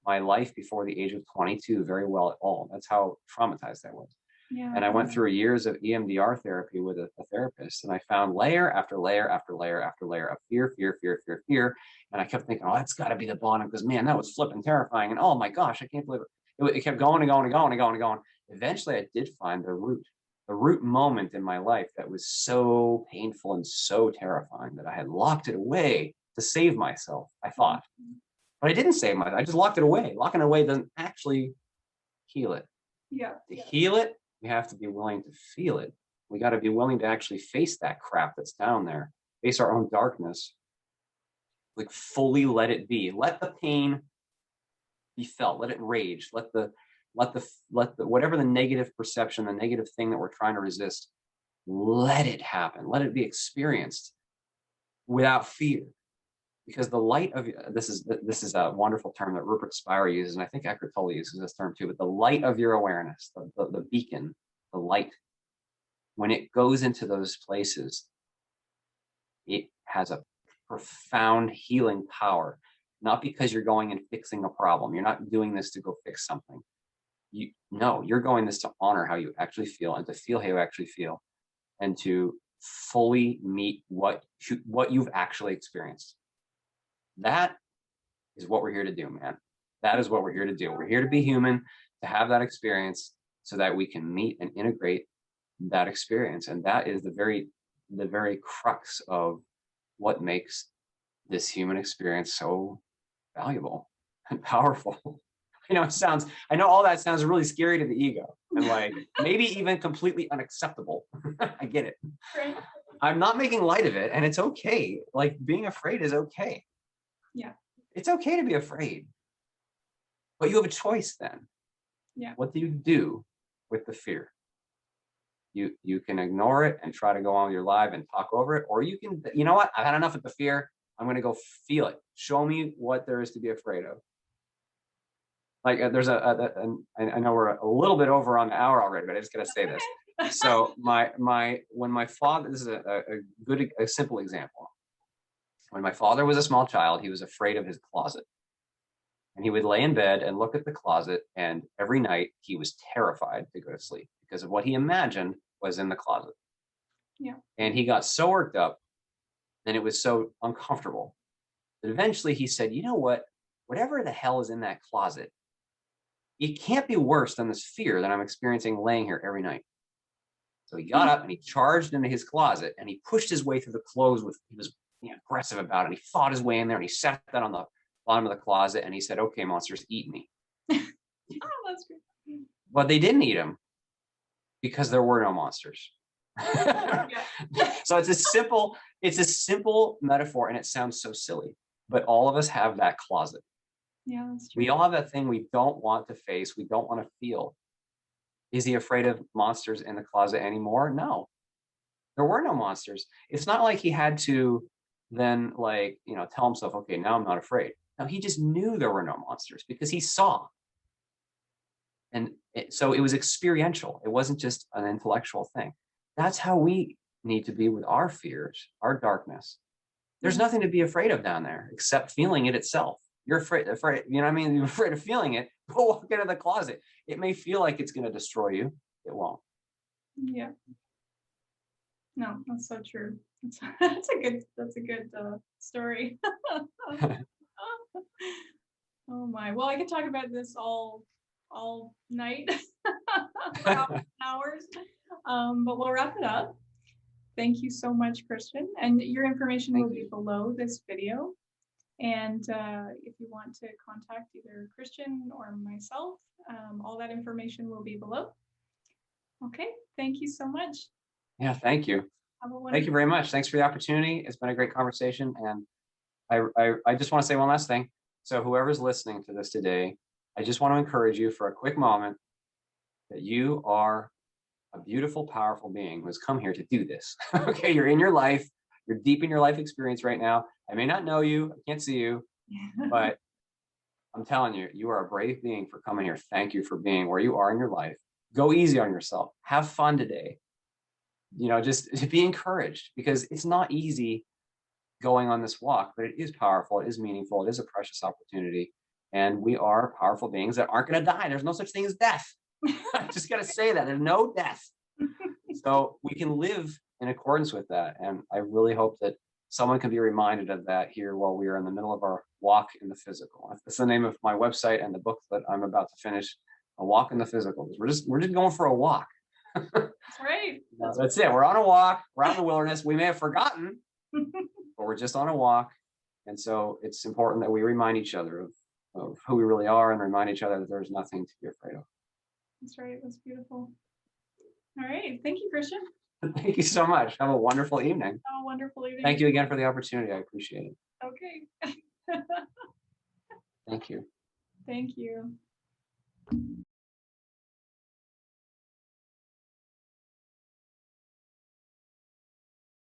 my life before the age of 22 very well at all. That's how traumatized I was. Yeah. And I went through years of EMDR therapy with a therapist, and I found layer after layer after layer after layer of fear. And I kept thinking, oh, that's got to be the bottom because, man, that was flipping terrifying. And oh my gosh, I can't believe it. It kept going and going and going and going and going. Eventually, I did find the root moment in my life that was so painful and so terrifying that I had locked it away to save myself, I thought. But I didn't save myself. I just locked it away. Locking it away doesn't actually heal it. Yeah. To heal it, we have to be willing to feel it. We got to be willing to actually face that crap that's down there, face our own darkness, like fully let it be. Let the pain be felt. Let it rage. Let the whatever the negative perception, the negative thing that we're trying to resist, let it happen. Let it be experienced without fear. Because the light of this is a wonderful term that Rupert Spira uses, and I think Eckhart Tolle uses this term too. But the light of your awareness, the beacon, the light, when it goes into those places, it has a profound healing power. Not because you're going and fixing a problem. You're not doing this to go fix something. You're going this to honor how you actually feel and to feel how you actually feel, and to fully meet what you've actually experienced. That is what we're here to do, man. That is what we're here to do. We're here to be human, to have that experience so that we can meet and integrate that experience. And that is the very crux of what makes this human experience so valuable and powerful. I know all that sounds really scary to the ego and like maybe even completely unacceptable. I get it. Right. I'm not making light of it, and it's okay. Like, being afraid is okay. Yeah. It's okay to be afraid. But you have a choice then. Yeah. What do you do with the fear? You can ignore it and try to go on with your life and talk over it, or you can, you know what? I've had enough of the fear. I'm going to go feel it. Show me what there is to be afraid of. Like there's I know we're a little bit over on the hour already, but I just got to say this. So when my father, this is a simple example. When my father was a small child, he was afraid of his closet. And he would lay in bed and look at the closet. And every night he was terrified to go to sleep because of what he imagined was in the closet. Yeah. And he got so worked up and it was so uncomfortable that eventually he said, you know what? Whatever the hell is in that closet, it can't be worse than this fear that I'm experiencing laying here every night. So he got up and he charged into his closet and he pushed his way through the clothes he was aggressive about it. He fought his way in there and he sat down on the bottom of the closet and he said, okay, monsters, eat me. Oh, that's great. But they didn't eat him because there were no monsters. So it's a simple metaphor and it sounds so silly, but all of us have that closet. Yeah, that's true. We all have that thing we don't want to face, we don't want to feel. Is he afraid of monsters in the closet anymore? No, there were no monsters. It's not like he had to then tell himself, okay, now I'm not afraid. No, he just knew there were no monsters because he saw. And so it was experiential. It wasn't just an intellectual thing. That's how we need to be with our fears, our darkness. There's nothing to be afraid of down there except feeling it itself. You're afraid, you know what I mean? You're afraid of feeling it. Go walk into the closet. It may feel like it's going to destroy you. It won't. Yeah. No, that's so true. That's a good story. Oh my. Well, I could talk about this all night for hours. But we'll wrap it up. Thank you so much, Christian. And your information will be below this video. And if you want to contact either Christian or myself, all that information will be below. Okay, thank you so much. Yeah, thank you. Thank you very much. Thanks for the opportunity. It's been a great conversation. And I just want to say one last thing. So whoever's listening to this today, I just want to encourage you for a quick moment that you are a beautiful, powerful being who's come here to do this. Okay, you're in your life. You're deep in your life experience right now. I may not know you. I can't see you. But I'm telling you, you are a brave being for coming here. Thank you for being where you are in your life. Go easy on yourself. Have fun today. Just be encouraged because it's not easy going on this walk, but it is powerful. It is meaningful. It is a precious opportunity. And we are powerful beings that aren't going to die. There's no such thing as death. I just got to say that. There's no death. So we can live in accordance with that. And I really hope that someone can be reminded of that here while we are in the middle of our walk in the physical. That's the name of my website and the book that I'm about to finish, A Walk in the Physical. We're just going for a walk. That's right. That's it. We're on a walk. We're out in the wilderness. We may have forgotten, but we're just on a walk. And so it's important that we remind each other of who we really are and remind each other that there's nothing to be afraid of. That's right. That's beautiful. All right. Thank you, Christian. Thank you so much. Have a wonderful evening. Have a wonderful evening. Thank you again for the opportunity. I appreciate it. Okay. Thank you. Thank you.